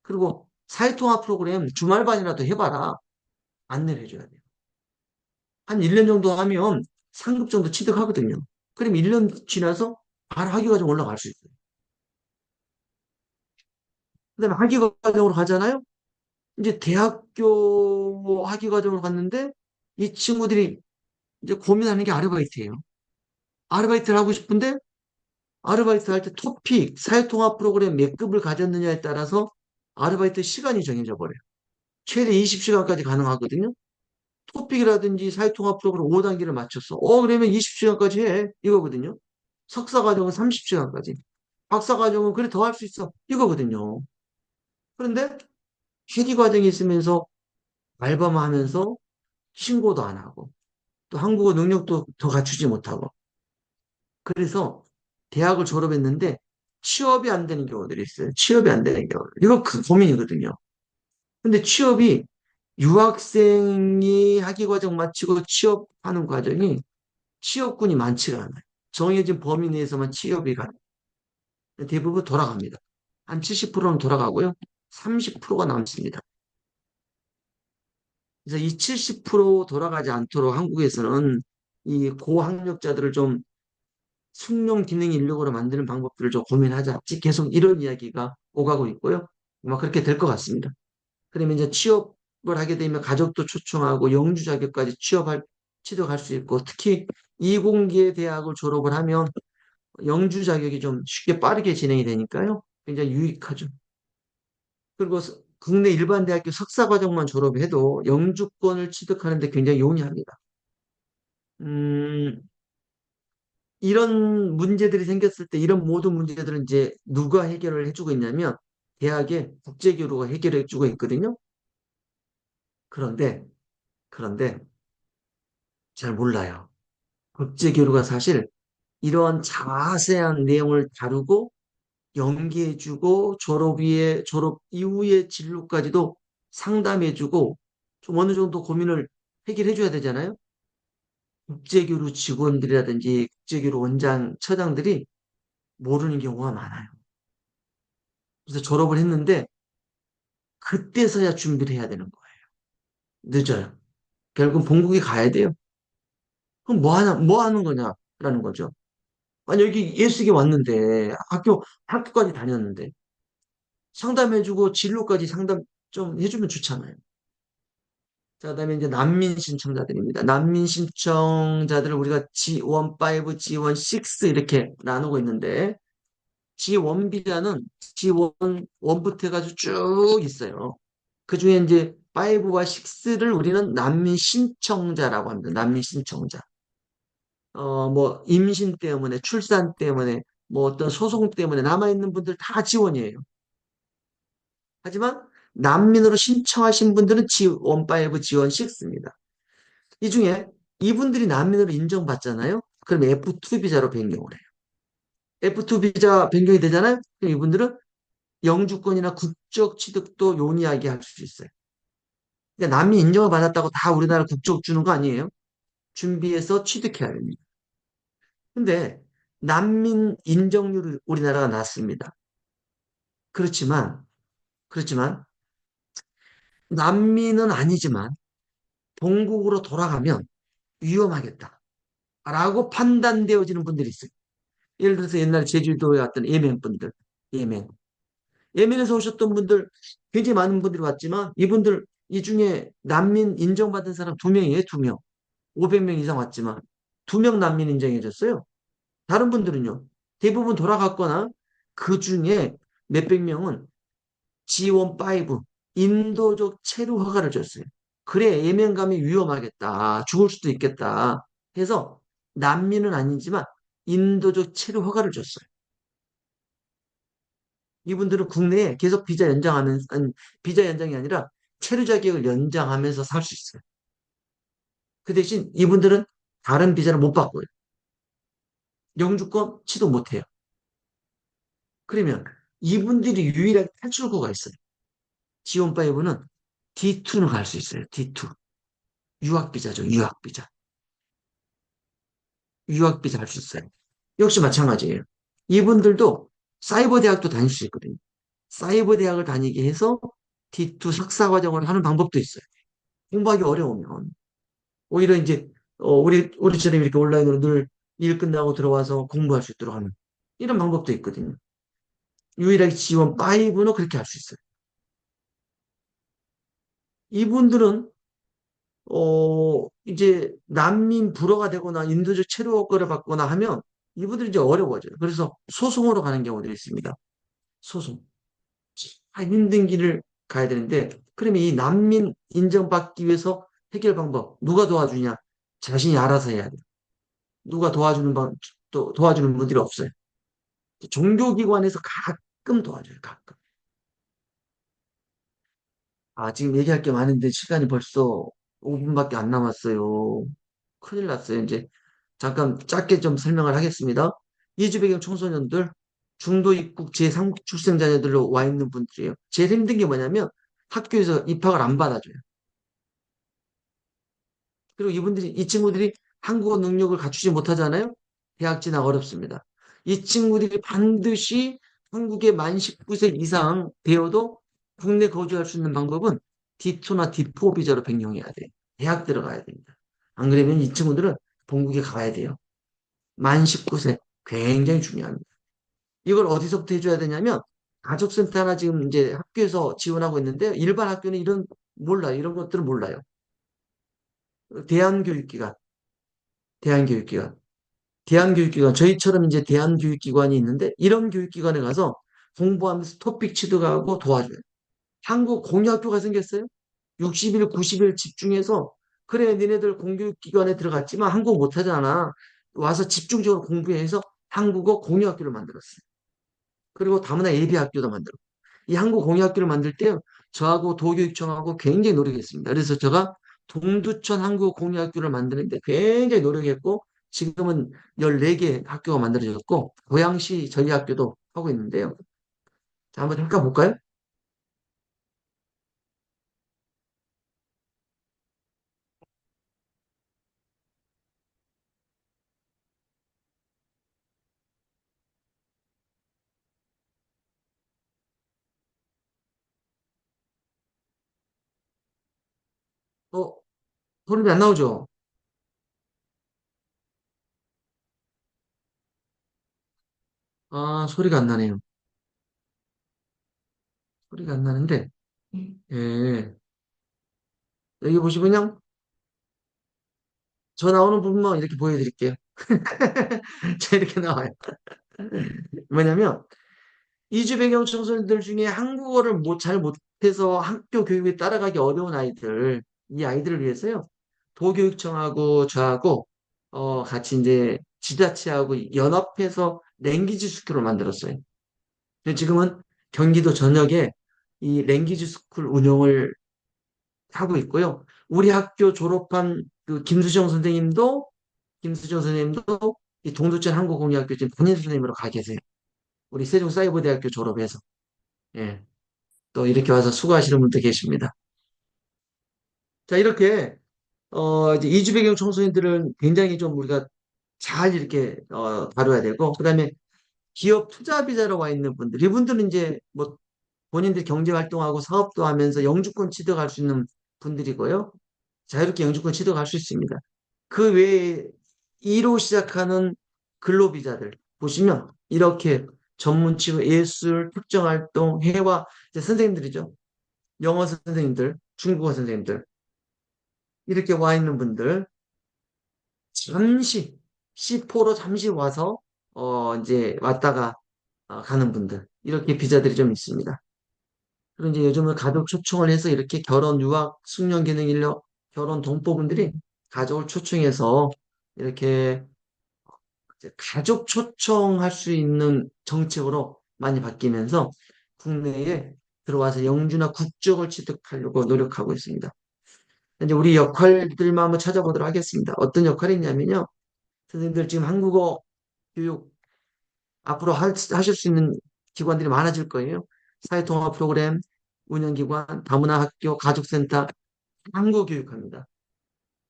그리고 사회통합 프로그램 주말반이라도 해봐라. 안내를 해줘야 돼요. 한 1년 정도 하면 상급 정도 취득하거든요. 그럼 1년 지나서 바로 학위과정 올라갈 수 있어요. 그 다음에 학위과정으로 가잖아요. 이제 대학교 학위과정으로 갔는데 이 친구들이 이제 고민하는 게 아르바이트예요. 아르바이트를 하고 싶은데 아르바이트 할 때 토픽, 사회통합 프로그램 몇 급을 가졌느냐에 따라서 아르바이트 시간이 정해져 버려요. 최대 20시간까지 가능하거든요. 토픽이라든지 사회통합 프로그램 5단계를 맞췄어. 그러면 20시간까지 해. 이거거든요. 석사 과정은 30시간까지. 박사 과정은 그래 더 할 수 있어. 이거거든요. 그런데 회계 과정이 있으면서 알바만 하면서 신고도 안 하고 또 한국어 능력도 더 갖추지 못하고 그래서 대학을 졸업했는데 취업이 안 되는 경우들이 있어요. 취업이 안 되는 경우. 이거 그 고민이거든요. 근데 취업이 유학생이 학위 과정 마치고 취업하는 과정이 취업군이 많지가 않아요. 정해진 범위 내에서만 취업이 가요. 대부분 돌아갑니다. 한 70%는 돌아가고요. 30%가 남습니다. 그래서 이 70% 돌아가지 않도록 한국에서는 이 고학력자들을 좀 숙련 기능 인력으로 만드는 방법들을 좀 고민하자. 계속 이런 이야기가 오가고 있고요. 아마 그렇게 될 것 같습니다. 그러면 이제 취업을 하게 되면 가족도 초청하고 영주 자격까지 취득할 수 있고, 특히 이공계 대학을 졸업을 하면 영주 자격이 좀 쉽게 빠르게 진행이 되니까요. 굉장히 유익하죠. 그리고 국내 일반 대학교 석사 과정만 졸업해도 영주권을 취득하는데 굉장히 용이합니다. 음, 이런 문제들이 생겼을 때 이런 모든 문제들은 이제 누가 해결을 해주고 있냐면 대학의 국제교류가 해결해주고 있거든요. 그런데 그런데 잘 몰라요. 국제교류가 사실 이러한 자세한 내용을 다루고 연계해주고 졸업 이후의 진로까지도 상담해주고 좀 어느 정도 고민을 해결해줘야 되잖아요. 국제교류 직원들이라든지 국제교류 원장, 처장들이 모르는 경우가 많아요. 그래서 졸업을 했는데 그때서야 준비를 해야 되는 거예요. 늦어요. 결국 본국에 가야 돼요. 그럼 뭐 하는 거냐라는 거죠. 아니, 여기 예수계 왔는데, 학교까지 다녔는데, 상담해주고 진로까지 상담 좀 해주면 좋잖아요. 자, 그다음에 이제 난민 신청자들입니다. 난민 신청자들을 우리가 G1, 5, G1, 6 이렇게 나누고 있는데, G1 비자는 G1, 1부터 해가지고 쭉 있어요. 그 중에 이제 5와 6를 우리는 난민 신청자라고 합니다. 난민 신청자. 뭐, 임신 때문에, 출산 때문에, 뭐 어떤 소송 때문에 남아있는 분들 다 지원이에요. 하지만 난민으로 신청하신 분들은 G1, 5, G1, 6입니다. 이 중에 이분들이 난민으로 인정받잖아요. 그럼 F2 비자로 변경을 해요. F2 비자 변경이 되잖아요. 그럼 이분들은 영주권이나 국적 취득도 용이하게 할 수 있어요. 그러니까 난민 인정을 받았다고 다 우리나라 국적 주는 거 아니에요. 준비해서 취득해야 됩니다. 근데 난민 인정률이 우리나라가 낮습니다. 그렇지만 난민은 아니지만 본국으로 돌아가면 위험하겠다. 라고 판단되어지는 분들이 있어요. 예를 들어서 옛날 제주도에 왔던 예멘 분들, 예멘. 예멘에서 오셨던 분들, 굉장히 많은 분들이 왔지만 이분들, 이 중에 난민 인정받은 사람 2명이에요, 2명. 500명 이상 왔지만 2명 난민 인정해줬어요. 다른 분들은요, 대부분 돌아갔거나 그 중에 몇백 명은 G1, 5, 인도적 체류 허가를 줬어요. 그래, 예멘 가면 위험하겠다. 죽을 수도 있겠다. 해서 난민은 아니지만 인도적 체류 허가를 줬어요. 이분들은 국내에 계속 비자 연장하면서, 아니, 비자 연장이 아니라 체류 자격을 연장하면서 살 수 있어요. 그 대신 이분들은 다른 비자를 못 받고요. 영주권 취득 못 해요. 그러면 이분들이 유일하게 탈출구가 있어요. G15는 D2는 갈 수 있어요. D2. 유학비자죠. 유학비자. 유학비자 할 수 있어요. 역시 마찬가지예요. 이분들도 사이버 대학도 다닐 수 있거든요. 사이버 대학을 다니게 해서 D2 석사 과정을 하는 방법도 있어요. 공부하기 어려우면. 오히려 이제, 우리처럼 이렇게 온라인으로 늘 일 끝나고 들어와서 공부할 수 있도록 하는 이런 방법도 있거든요. 유일하게 지원 5는 그렇게 할 수 있어요. 이분들은 이제 난민 불허가 되거나 인도적 체류 허가를 받거나 하면 이분들이 이제 어려워져요. 그래서 소송으로 가는 경우들이 있습니다. 소송. 힘든 길을 가야 되는데, 그러면 이 난민 인정받기 위해서 해결 방법, 누가 도와주냐? 자신이 알아서 해야 돼요. 누가 도와주는 분들이 없어요. 종교기관에서 가끔 도와줘요, 가끔. 지금 얘기할 게 많은데 시간이 벌써 5분밖에 안 남았어요. 큰일 났어요. 이제 잠깐 짧게 좀 설명을 하겠습니다. 이주 배경 청소년들, 중도 입국 제3국 출생 자녀들로 와 있는 분들이에요. 제일 힘든 게 뭐냐면 학교에서 입학을 안 받아줘요. 그리고 이 친구들이 한국어 능력을 갖추지 못하잖아요. 대학 진학 어렵습니다. 이 친구들이 반드시 한국에 만 19세 이상 되어도 국내 거주할 수 있는 방법은 D2나 D4 비자로 변경해야 돼요. 대학 들어가야 됩니다. 안 그러면 이 친구들은 본국에 가야 돼요. 만 19세. 굉장히 중요합니다. 이걸 어디서부터 해줘야 되냐면 가족센터나 지금 이제 학교에서 지원하고 있는데 일반 학교는 몰라요. 이런 것들을 몰라요. 대한교육기관, 대한교육기관, 대한교육기관, 저희처럼 이제 대한교육기관이 있는데 이런 교육기관에 가서 공부하면서 토픽 취득하고 도와줘요. 한국 공유학교가 생겼어요. 60일, 90일 집중해서 그래 니네들 공교육기관에 들어갔지만 한국어 못하잖아. 와서 집중적으로 공부해서 한국어 공유학교를 만들었어요. 그리고 다문화 예비학교도 만들었고 이 한국 공유학교를 만들 때 저하고 도교육청하고 굉장히 노력했습니다. 그래서 제가 동두천 한국 공유학교를 만드는데 굉장히 노력했고 지금은 14개 학교가 만들어졌고 고양시 저희 학교도 하고 있는데요. 자, 한번 잠깐 볼까요? 어, 소름이 안 나오죠? 아, 소리가 안 나네요. 소리가 안 나는데, 예. 여기 보시면요. 저 나오는 부분만 이렇게 보여드릴게요. 자, 이렇게 나와요. 뭐냐면, 이주 배경 청소년들 중에 한국어를 잘 못해서 학교 교육에 따라가기 어려운 아이들, 이 아이들을 위해서요. 도교육청하고 저하고, 같이 이제 지자체하고 연합해서 랭귀지 스쿨을 만들었어요. 근데 지금은 경기도 전역에 이 랭귀지 스쿨 운영을 하고 있고요. 우리 학교 졸업한 그 김수정 선생님도 이 동두천 한국공유학교 지금 담임 선생님으로 가 계세요. 우리 세종사이버대학교 졸업해서. 예. 또 이렇게 와서 수고하시는 분도 계십니다. 자, 이렇게, 이제 이주 배경 청소년들은 굉장히 좀 우리가 잘 이렇게, 다뤄야 되고, 그 다음에 기업 투자 비자로 와 있는 분들, 이분들은 이제 뭐 본인들 경제 활동하고 사업도 하면서 영주권 취득할 수 있는 분들이고요. 자유롭게 영주권 취득할 수 있습니다. 그 외에 2로 시작하는 근로비자들 보시면 이렇게 전문 취업, 예술, 특정활동, 회화 이제 선생님들이죠. 영어 선생님들, 중국어 선생님들 이렇게 와 있는 분들 잠시 C4로 잠시 와서 이제 왔다가 가는 분들 이렇게 비자들이 좀 있습니다. 그리고 이제 요즘은 가족 초청을 해서 이렇게 결혼, 유학, 숙련 기능 인력, 결혼 동포분들이 가족을 초청해서 이렇게 이제 가족 초청할 수 있는 정책으로 많이 바뀌면서 국내에 들어와서 영주나 국적을 취득하려고 노력하고 있습니다. 이제 우리 역할들만 한번 찾아보도록 하겠습니다. 어떤 역할이 있냐면요. 선생님들 지금 한국어 교육 앞으로 하실 수 있는 기관들이 많아질 거예요. 사회통합 프로그램, 운영기관, 다문화 학교, 가족센터, 한국어 교육합니다.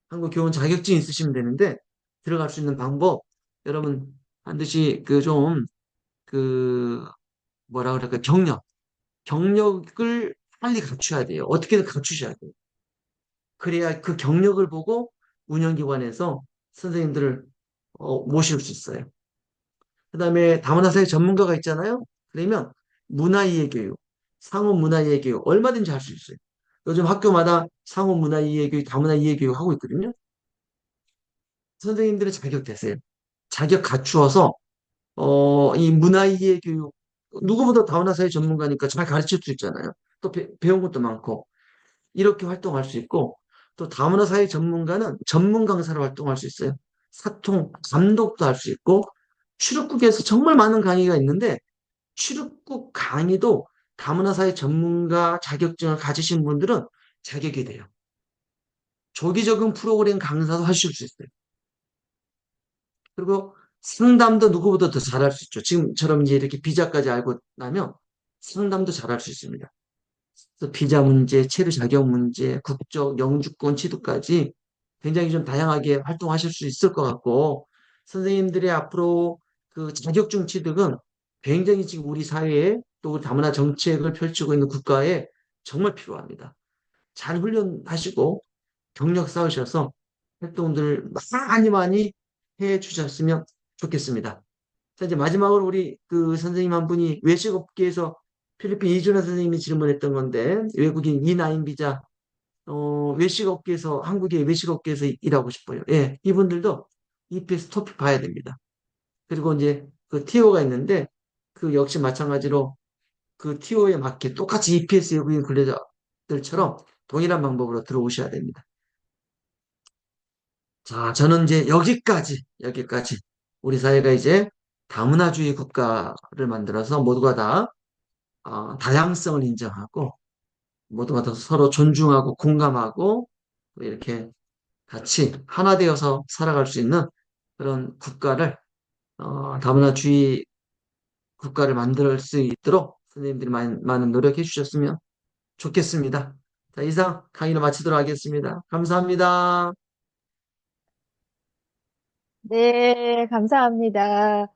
한국 교원 자격증 있으시면 되는데 들어갈 수 있는 방법 여러분 반드시 그 뭐라 그럴까 경력을 빨리 갖춰야 돼요. 어떻게든 갖추셔야 돼요. 그래야 그 경력을 보고 운영기관에서 선생님들을 모실 수 있어요. 그다음에 다문화사회 전문가가 있잖아요. 그러면 문화이해교육, 상호문화이해교육 얼마든지 할 수 있어요. 요즘 학교마다 상호문화이해교육, 다문화이해교육 하고 있거든요. 선생님들의 자격 되세요. 자격 갖추어서 이 문화이해 교육 누구보다 다문화 사회 전문가니까 잘 가르칠 수 있잖아요. 또 배운 것도 많고 이렇게 활동할 수 있고 또 다문화 사회 전문가는 전문 강사로 활동할 수 있어요. 사통 감독도 할 수 있고 출입국에서 정말 많은 강의가 있는데 출입국 강의도 다문화 사회 전문가 자격증을 가지신 분들은 자격이 돼요. 조기 적응 프로그램 강사도 하실 수 있어요. 그리고 상담도 누구보다 더 잘할 수 있죠. 지금처럼 이제 이렇게 비자까지 알고 나면 상담도 잘할 수 있습니다. 그래서 비자 문제, 체류 자격 문제, 국적, 영주권 취득까지 굉장히 좀 다양하게 활동하실 수 있을 것 같고 선생님들의 앞으로 그 자격증 취득은 굉장히 지금 우리 사회에 또 우리 다문화 정책을 펼치고 있는 국가에 정말 필요합니다. 잘 훈련하시고 경력 쌓으셔서 활동들 많이 많이 해 주셨으면 좋겠습니다. 자, 이제 마지막으로 우리 그 선생님 한 분이 외식업계에서 필리핀 이준하 선생님이 질문했던 건데, 외국인 E9 비자, 외식업계에서, 한국의 외식업계에서 일하고 싶어요. 예, 이분들도 EPS 토픽 봐야 됩니다. 그리고 이제 그 TO가 있는데, 그 역시 마찬가지로 그 TO에 맞게 똑같이 EPS 외국인 근로자들처럼 동일한 방법으로 들어오셔야 됩니다. 자, 저는 이제 여기까지. 우리 사회가 이제 다문화주의 국가를 만들어서 모두가 다 다양성을 인정하고 모두가 다 서로 존중하고 공감하고 또 이렇게 같이 하나 되어서 살아갈 수 있는 그런 국가를 다문화주의 국가를 만들 수 있도록 선생님들이 많은 노력해 주셨으면 좋겠습니다. 자, 이상 강의를 마치도록 하겠습니다. 감사합니다. 네, 감사합니다.